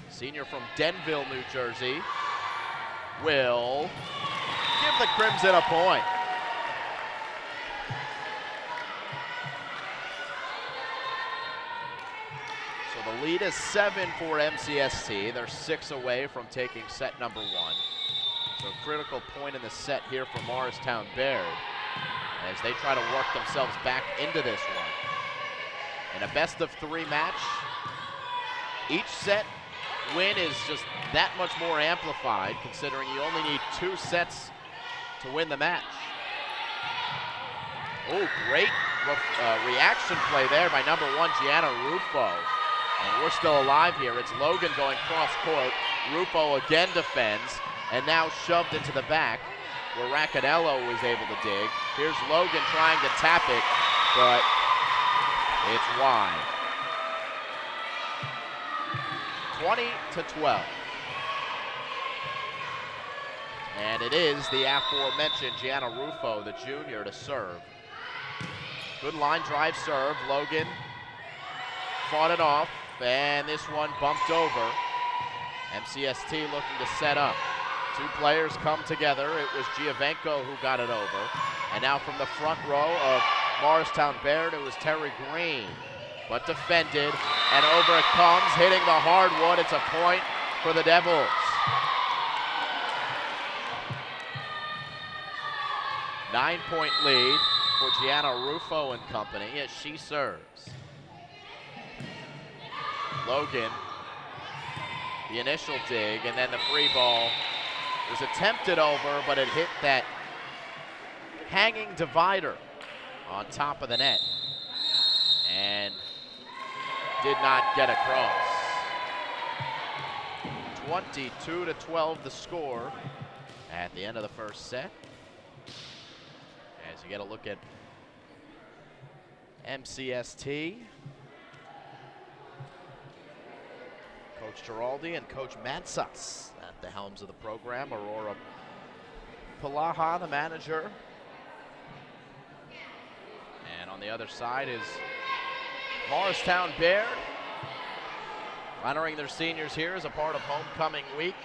Senior from Denville, New Jersey, will give the Crimson a point. So the lead is 7 for MCST. They're 6 away from taking set number 1. So a critical point in the set here for Morristown Bayard, as they try to work themselves back into this one. In a best-of-3 match, each set win is just that much more amplified, considering you only need 2 sets to win the match. Oh, great reaction play there by number 1, Gianna Rufo. And we're still alive here. It's Logan going cross-court. Rufo again defends, and now shoved into the back, where Racanello was able to dig. Here's Logan trying to tap it, but it's wide. 20-12. And it is the aforementioned Gianna Rufo, the junior, to serve. Good line drive serve. Logan fought it off, and this one bumped over. MCST looking to set up. 2 players come together. It was Giovenco who got it over. And now from the front row of Morristown Bayard, it was Terry Green. But defended, and over it comes, hitting the hardwood. It's a point for the Devils. Nine-point lead for Gianna Rufo and company as she serves. Logan, the initial dig, and then the free ball was attempted over, but it hit that hanging divider on top of the net and did not get across. 22-12 the score at the end of the first set. As you get a look at MCST, Coach Giraldi and Coach Mansas at the helms of the program. Aurora Palaha, the manager. And on the other side is Morristown Baird, honoring their seniors here as a part of homecoming week.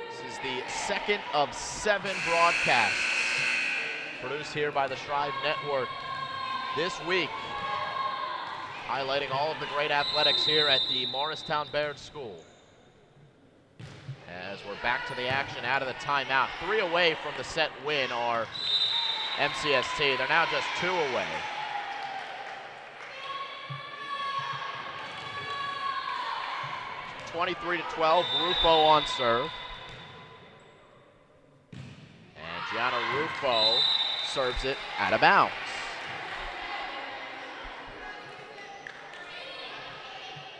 This is the second of 7 broadcasts produced here by the Strive Network this week, highlighting all of the great athletics here at the Morristown Baird School. As we're back to the action out of the timeout. 3 away from the set win are MCST. They're now just 2 away. So 23-12, Rufo on serve. And Gianna Rufo serves it out of bounds.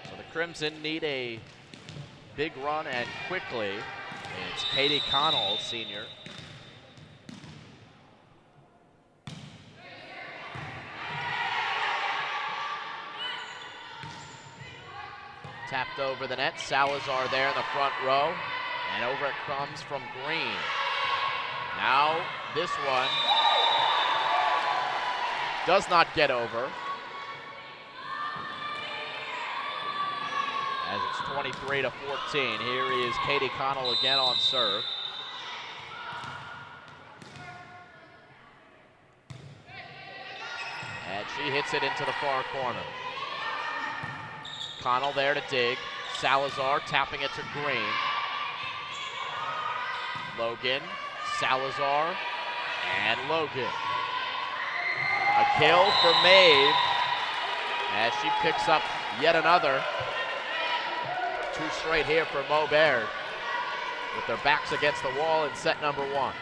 So the Crimson need a big run and quickly. It's Katie Connell, senior. Tapped over the net, Salazar there in the front row, and over it comes from Green. Now this one does not get over, as it's 23-14. Here is Katie Connell again on serve. And she hits it into the far corner. Connell there to dig. Salazar tapping it to Green. Logan, Salazar, and Logan. A kill for Maeve as she picks up yet another. 2 straight here for Mo Baird with their backs against the wall in set number 1.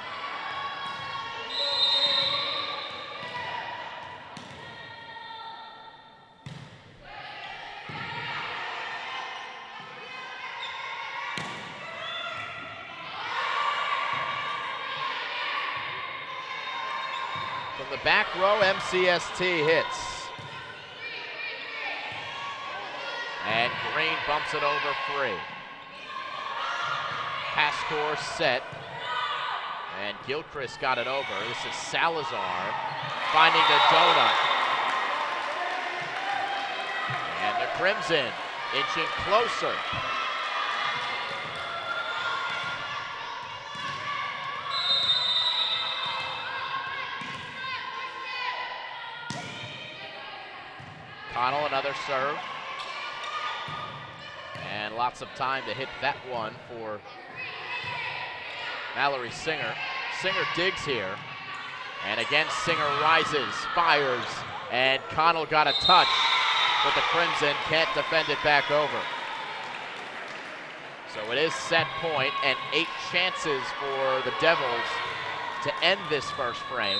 From the back row, MCST hits. And Green bumps it over free. Pass score set. And Gilchrist got it over. This is Salazar finding the donut. And the Crimson inching closer. Connell, another serve. And lots of time to hit that one for Mallory Singer. Singer digs here. And again, Singer rises, fires, and Connell got a touch, but the Crimson can't defend it back over. So it is set point and 8 chances for the Devils to end this first frame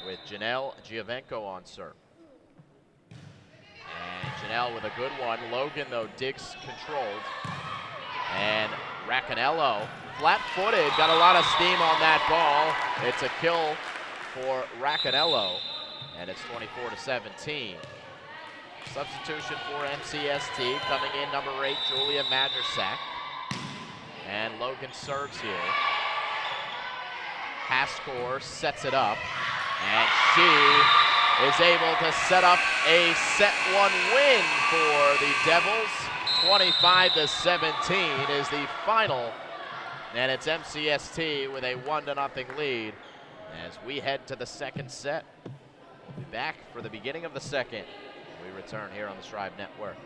with Janelle Giovenco on serve. And Janelle with a good one. Logan, though, digs controlled. And Racanello, flat-footed, got a lot of steam on that ball. It's a kill for Racanello, and it's 24-17. Substitution for MCST, coming in number 8, Julia Madersack. And Logan serves here. Haskor sets it up, and she is able to set up a set 1 win for the Devils. 25-17 is the final, and it's MCST with a 1-0 lead as we head to the second set. We'll be back for the beginning of the second. We return here on the Strive Network.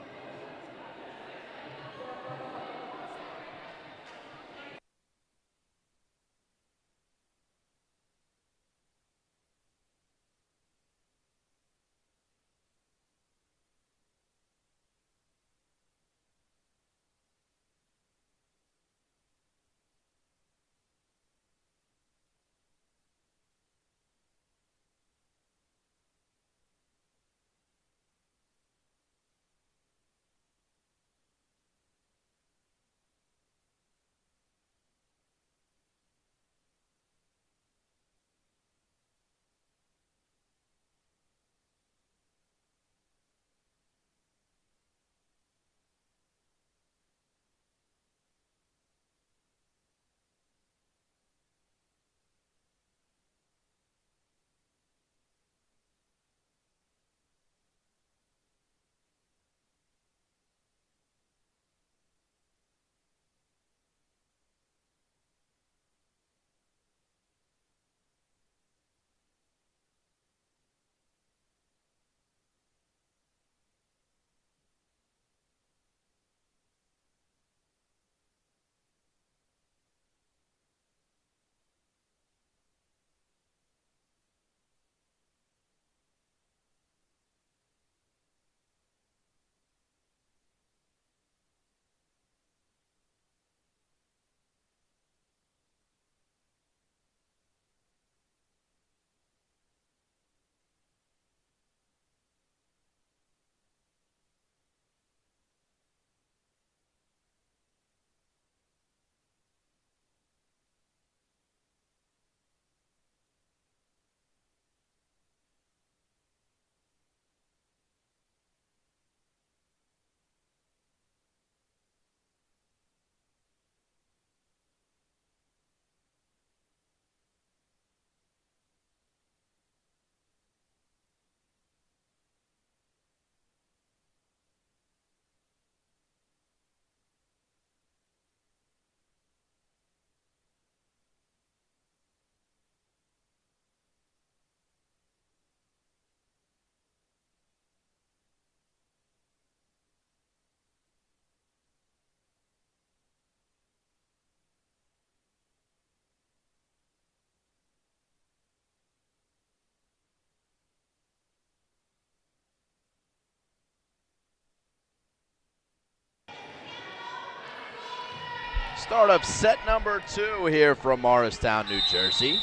Start of set number 2 here from Morristown, New Jersey.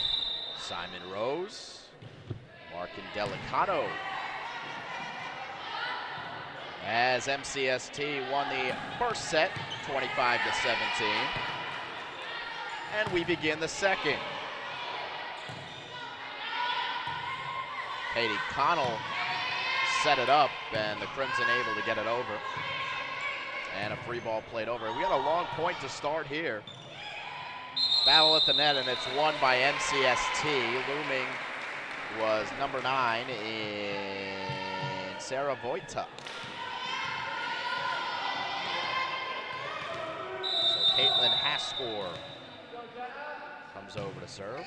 Simon Rose, Markin Delicato. As MCST won the first set, 25-17. And we begin the second. Katie Connell set it up, and the Crimson able to get it over. And a free ball played over. We got a long point to start here. Battle at the net, and it's won by MCST. Looming was number 9 in Sarah Voita. So Caitlin Haskor comes over to serve. And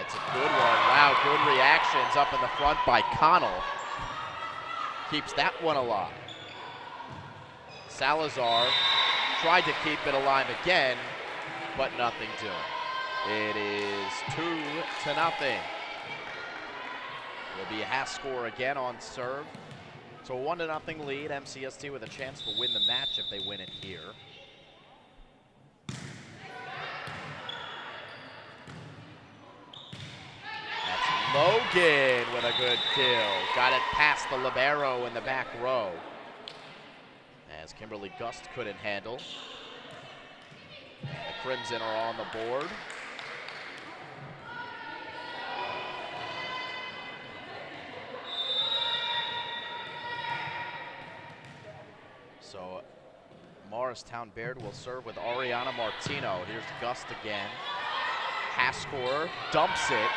it's a good one. Wow, good reactions up in the front by Connell. Keeps that one alive. Salazar tried to keep it alive again, but nothing doing. It is 2-0. Will be Haskor again on serve. So a 1-0 lead. MCST with a chance to win the match if they win it here. That's Logan with a good kill. Got it past the libero in the back row, as Kimberly Gust couldn't handle. The Crimson are on the board. So Morristown Baird will serve with Ariana Martino. Here's Gust again. Haskor dumps it.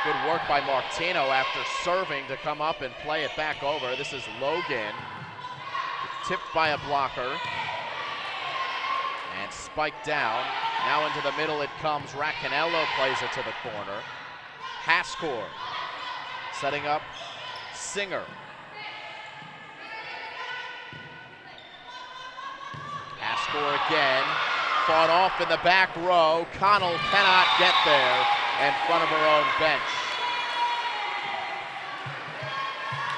Good work by Martino after serving to come up and play it back over. This is Logan. Tipped by a blocker. And spiked down. Now into the middle it comes. Racanello plays it to the corner. Haskor setting up Singer. Haskor again. Fought off in the back row. Connell cannot get there in front of her own bench.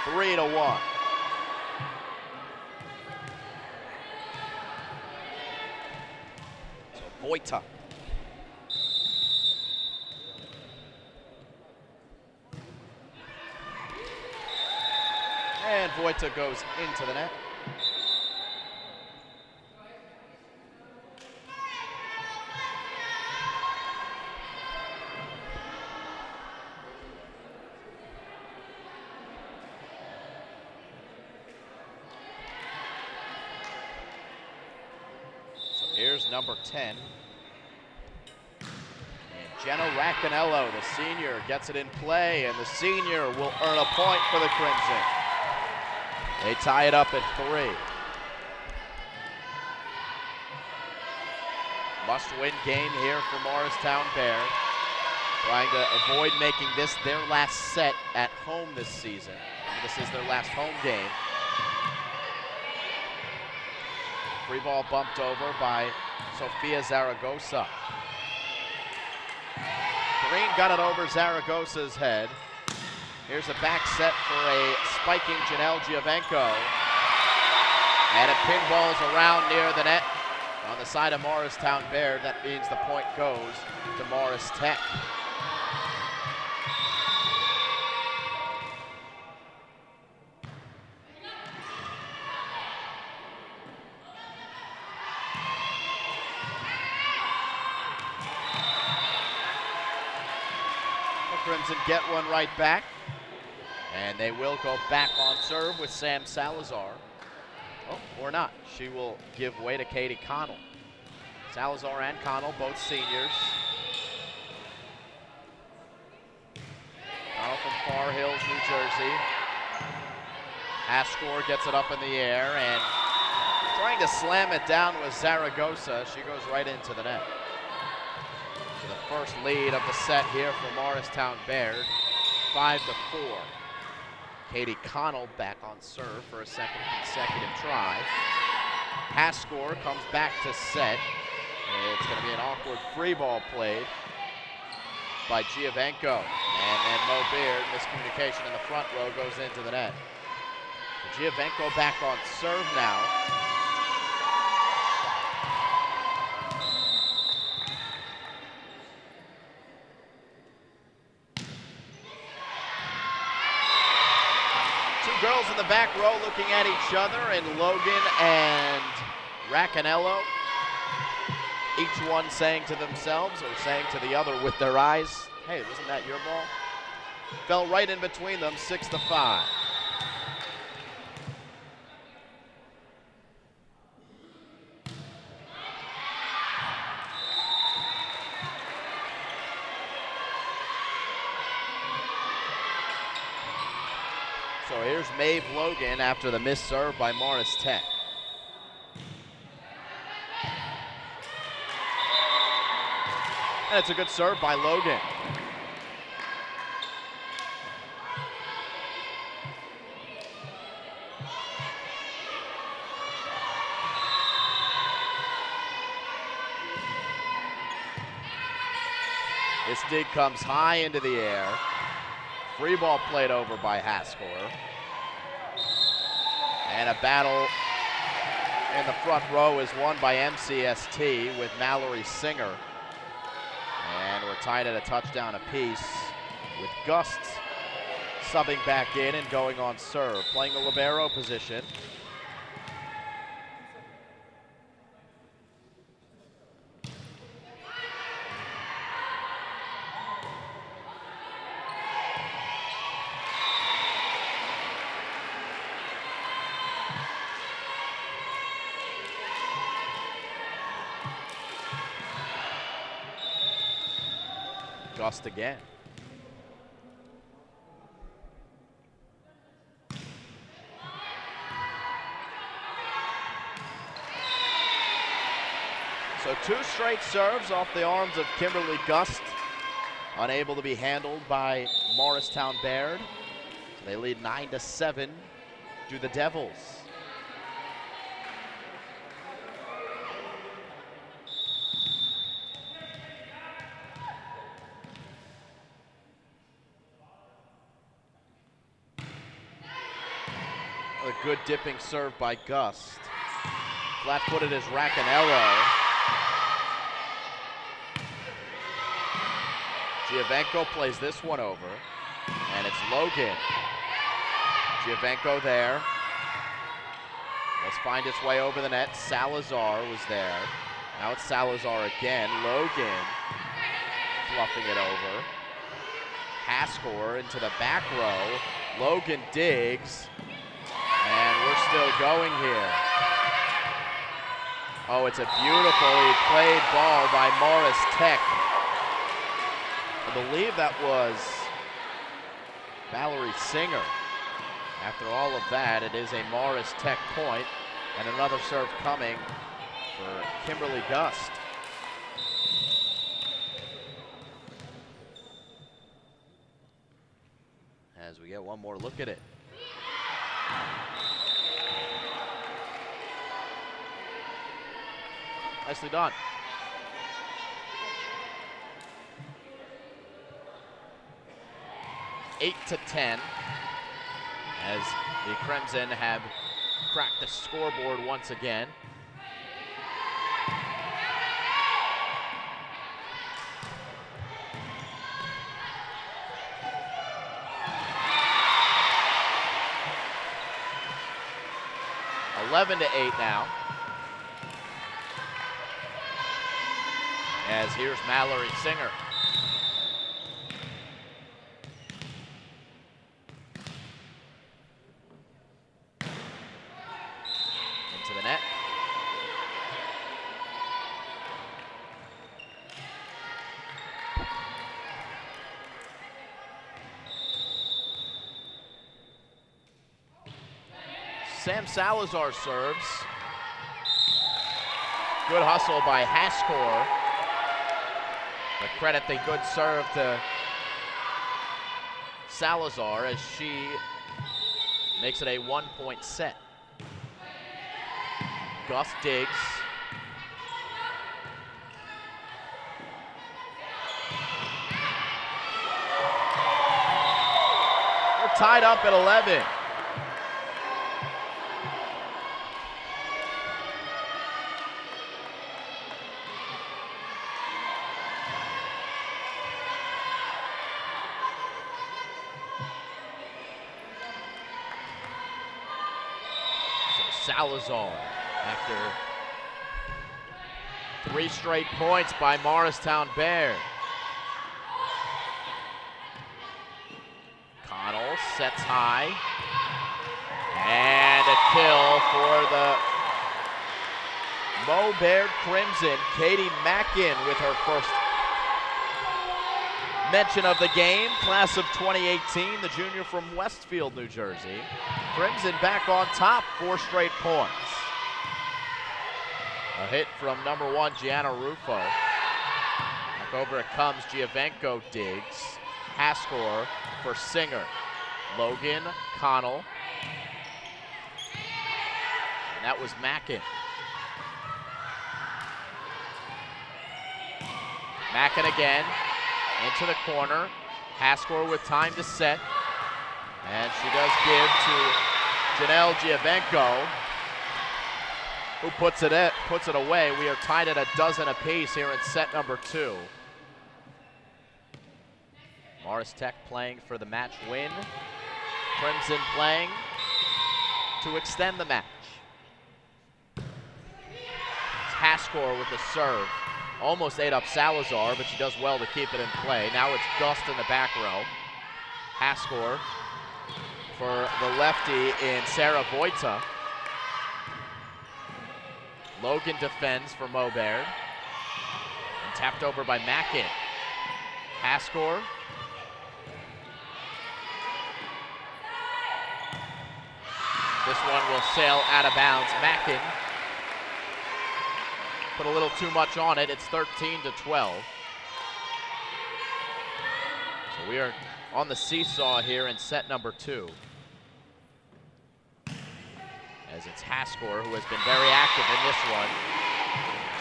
3-1. So Voita. And Voita goes into the net. Here's number 10. And Jenna Racanello, the senior, gets it in play, and the senior will earn a point for the Crimson. They tie it up at 3. Must-win game here for Morristown Baird. Trying to avoid making this their last set at home this season. This is their last home game. Free ball bumped over by Sofia Zaragoza. Green got it over Zaragoza's head. Here's a back set for a spiking Janelle Giovenco. And it pinballs around near the net on the side of Morristown Baird. That means the point goes to Morris Tech. Crimson get one right back, and they will go back on serve with Sam Salazar. Oh, or not. She will give way to Katie Connell. Salazar and Connell, both seniors. Connell from Far Hills, New Jersey. Haskor gets it up in the air, and trying to slam it down with Zaragoza. She goes right into the net. The first lead of the set here for Morristown Baird, 5-4. Katie Connell back on serve for a second consecutive try. Haskor comes back to set. It's going to be an awkward free ball played by Giovenco. And then Mo Beard, miscommunication in the front row, goes into the net. Giovenco back on serve now. girls in the back row looking at each other, and Logan and Racanello, each one saying to themselves or saying to the other with their eyes, hey, wasn't that your ball? Fell right in between them, 6-5. So here's Maeve Logan after the missed serve by Morris Tech. And it's a good serve by Logan. This dig comes high into the air. Free ball played over by Haskor. And a battle in the front row is won by MCST with Mallory Singer. And we're tied at a touchdown apiece with Gust subbing back in and going on serve, playing the libero position. Gust again. So 2 straight serves off the arms of Kimberly Gust, unable to be handled by Morristown Baird. So they lead 9-7 to the Devils. A good dipping serve by Gust. Flat-footed is Racanello. Giovenco plays this one over, and it's Logan. Giovenco there. Let's find its way over the net. Salazar was there. Now it's Salazar again. Logan fluffing it over. Haskor into the back row. Logan digs. And we're still going here. Oh, it's a beautifully played ball by Morris Tech. I believe that was Mallory Singer. After all of that, it is a Morris Tech point, and another serve coming for Kimberly Gust. As we get one more look at it. Nicely done. Eight to 10 as the Crimson have cracked the scoreboard once again. (11 to 8) now. As here's Mallory Singer. Into the net. Sam Salazar serves. Good hustle by Haskor. But credit the good serve to Salazar as she makes it a 1-point set. Gust digs. We're tied up at 11. Salazar after 3 straight points by Morristown Bear. Connell sets high. And a kill for the Mo Baird Crimson. Katie Mackin with her first mention of the game. Class of 2018, the junior from Westfield, New Jersey. Crimson back on top, 4 straight points. A hit from number 1, Gianna Rufo. Back over it comes, Giovenco digs. Haskor for Singer. Logan, Connell. And that was Mackin. Mackin again, into the corner. Haskor with time to set. And she does give to Janelle Giovenco, who puts it away. We are tied at a dozen apiece here in set number 2. Morris Tech playing for the match win. Crimson playing to extend the match. It's Haskor with the serve. Almost ate up Salazar, but she does well to keep it in play. Now it's Gust in the back row. Haskor for the lefty in Sarah Vojta. Logan defends for Mo Baird. And tapped over by Mackin. Haskor. This one will sail out of bounds. Mackin put a little too much on it. It's 13-12. So we are on the seesaw here in set number 2. As it's Haskor who has been very active in this one.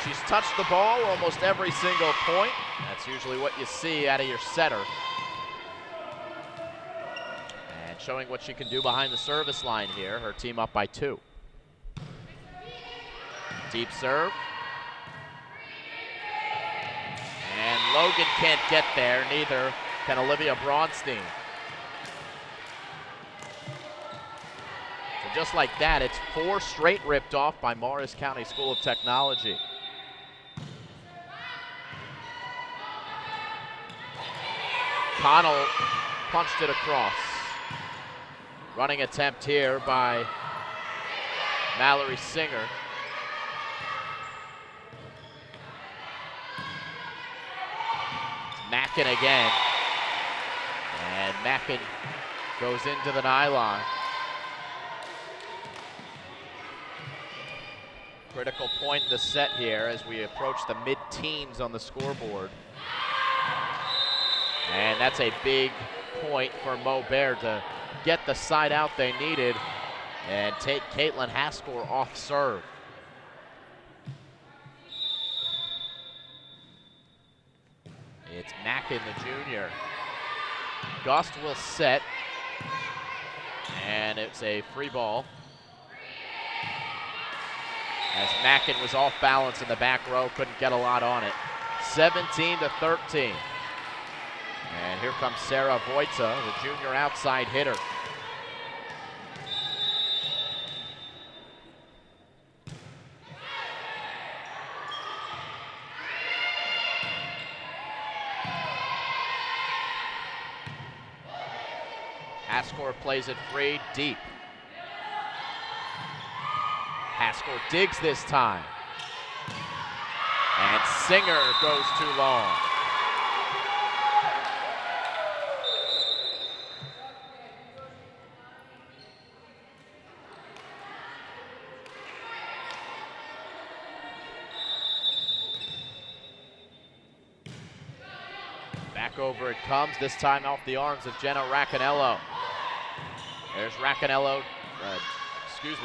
She's touched the ball almost every single point. That's usually what you see out of your setter. And showing what she can do behind the service line here. Her team up by 2. Deep serve. And Logan can't get there, neither can Olivia Braunstein. So just like that, it's 4 straight ripped off by Morris County School of Technology. Connell punched it across. Running attempt here by Mallory Singer. Mackin again. And Mackin goes into the nylon. Critical point in the set here as we approach the mid-teens on the scoreboard. And that's a big point for Mo Baird to get the side out they needed and take Caitlin Haskor off serve. It's Mackin, the junior. Gust will set, and it's a free ball. As Mackin was off balance in the back row, couldn't get a lot on it. 17-13. And here comes Sarah Vojta, the junior outside hitter. Haskor plays it free, deep. Haskor digs this time. And Singer goes too long. Back over it comes, this time off the arms of Jenna Raccanello. There's Raccanello,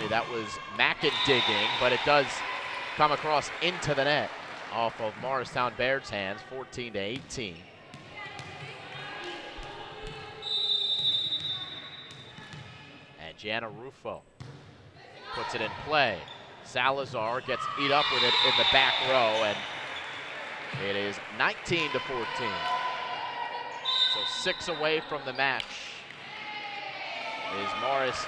that was Mackin digging, but it does come across into the net off of Morristown Baird's hands, 14-18. And Gianna Rufo puts it in play. Salazar gets eat up with it in the back row, and it is 19-14. So 6 away from the match is Morris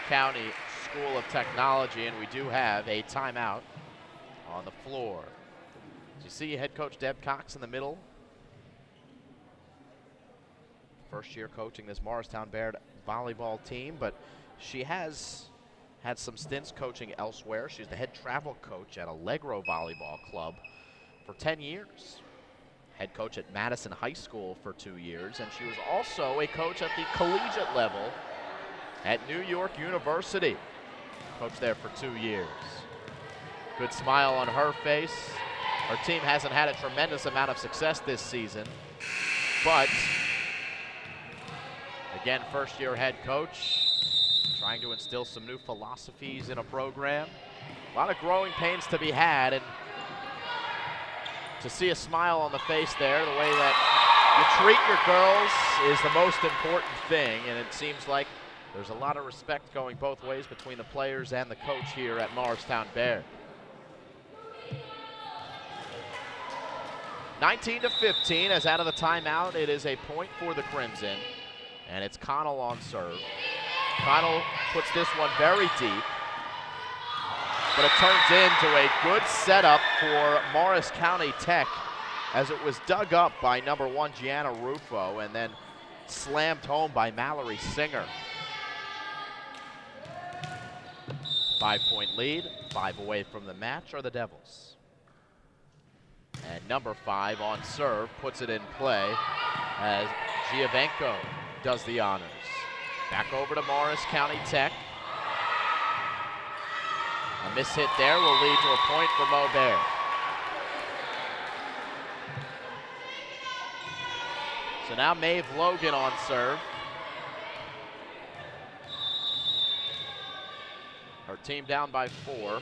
County School of Technology, and we do have a timeout on the floor. You see head coach Deb Cox in the middle. First year coaching this Morristown Baird volleyball team, but she has had some stints coaching elsewhere. She's the head travel coach at Allegro Volleyball Club for 10 years. Head coach at Madison High School for 2 years, and she was also a coach at the collegiate level at New York University. Coached there for 2 years. Good smile on her face. Her team hasn't had a tremendous amount of success this season, but again, first-year head coach, trying to instill some new philosophies in a program. A lot of growing pains to be had, and to see a smile on the face there, the way that you treat your girls is the most important thing, and it seems like there's a lot of respect going both ways between the players and the coach here at Morristown Baird. 19-15, as out of the timeout, it is a point for the Crimson, and it's Connell on serve. Connell puts this one very deep, but it turns into a good setup for Morris County Tech as it was dug up by number 1 Gianna Rufo and then slammed home by Mallory Singer. 5-point lead, 5 away from the match are the Devils. And number 5 on serve puts it in play as Giovenko does the honors. Back over to Morris County Tech. A miss hit there will lead to a point for Mo Baird. So now Maeve Logan on serve. Her team down by 4.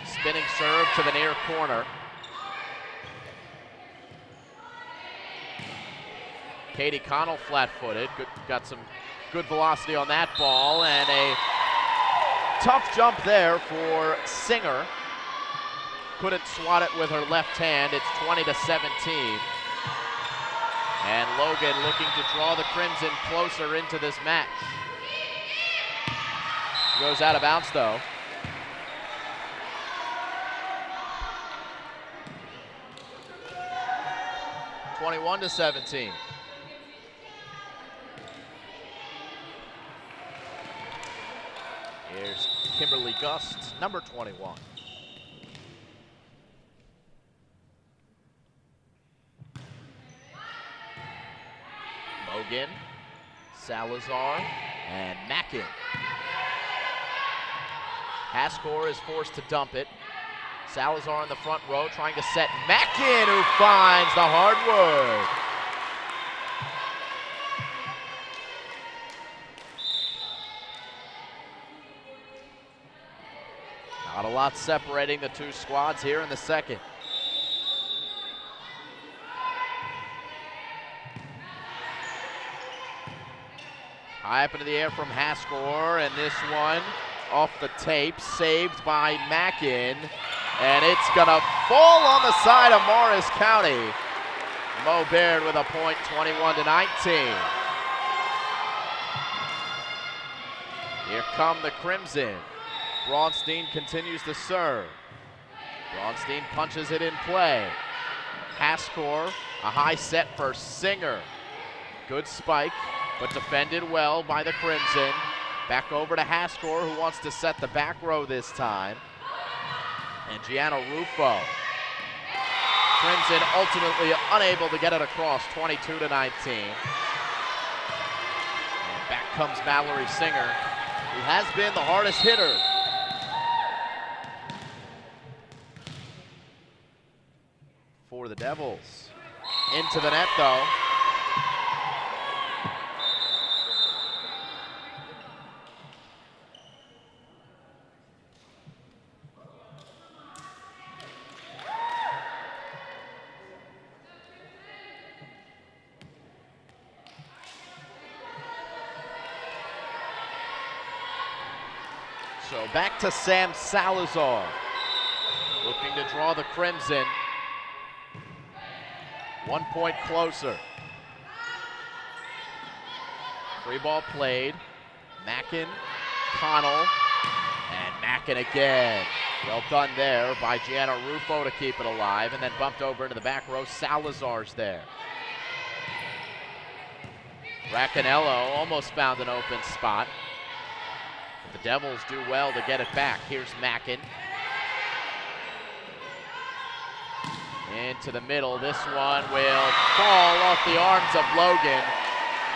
Spinning serve to the near corner. Katie Connell flat-footed, got some good velocity on that ball, and a tough jump there for Singer. Couldn't swat it with her left hand. It's 20-17. And Logan looking to draw the Crimson closer into this match. Goes out of bounds though. (21-17). Here's Kimberly Gust, number 21. Logan, Salazar, and Mackin. Haskor is forced to dump it. Salazar in the front row trying to set Mackin, who finds the hardwood. Not a lot separating the two squads here in the second. High up into the air from Haskor, and this one off the tape, saved by Mackin, and it's gonna fall on the side of Morris County. Mo Baird with a point, 21-19. Here come the Crimson. Braunstein continues to serve. Braunstein punches it in play. Haskor, a high set for Singer. Good spike, but defended well by the Crimson. Back over to Haskor, who wants to set the back row this time. And Gianna Rufo. Crimson ultimately unable to get it across, 22-19. And back comes Mallory Singer, who has been the hardest hitter. For the Devils. Into the net though. So back to Sam Salazar, looking to draw the Crimson 1 point closer. Free ball played. Mackin, Connell, Mackin again. Well done there by Gianna Rufo to keep it alive, and then bumped over into the back row. Salazar's there. Racanello almost found an open spot. But the Devils do well to get it back. Here's Mackin. Into the middle. This one will fall off the arms of Logan.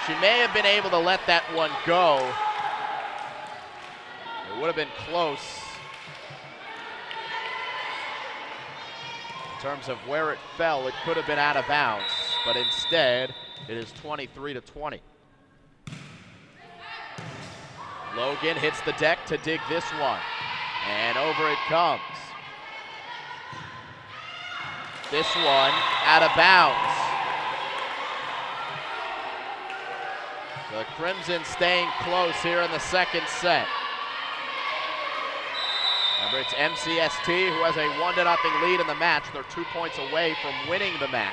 She may have been able to let that one go. It would have been close in terms of where it fell. It could have been out of bounds, but instead it is 23-20. Logan hits the deck to dig this one, and over it comes. This one out of bounds. The Crimson staying close here in the second set. Remember, it's MCST who has a 1-0 lead in the match. They're 2 points away from winning the match.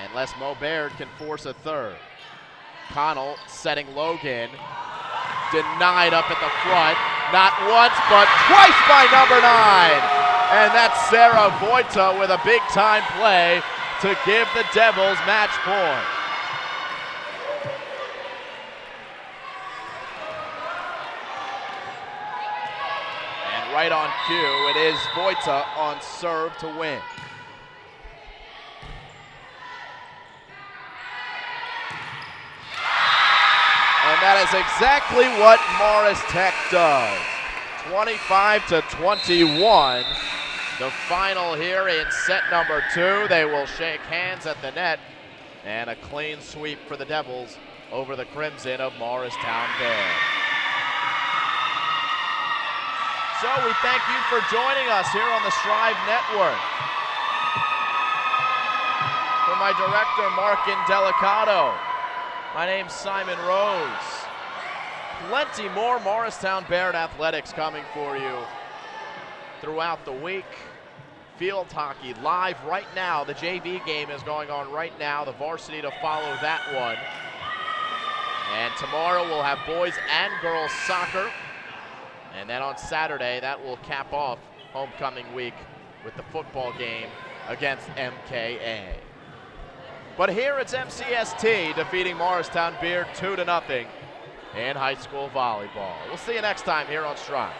Unless Mo Baird can force a third. Connell setting Logan. Denied up at the front. Not once, but twice by number 9. And that's Sarah Voita with a big-time play to give the Devils match point. And right on cue, it is Voita on serve to win. And that is exactly what Morris Tech does. 25-21. The final here in set number 2. They will shake hands at the net. And a clean sweep for the Devils over the Crimson of Morristown Bear. So we thank you for joining us here on the Strive Network. For my director, Mark Indelicato, my name's Simon Rose. Plenty more Morristown Baird athletics coming for you throughout the week. Field hockey live right now. The JV game is going on right now. The varsity to follow that one. And tomorrow we'll have boys and girls soccer. And then on Saturday, that will cap off homecoming week with the football game against MKA. But here it's MCST defeating Morristown Beard 2-0 in high school volleyball. We'll see you next time here on Strive.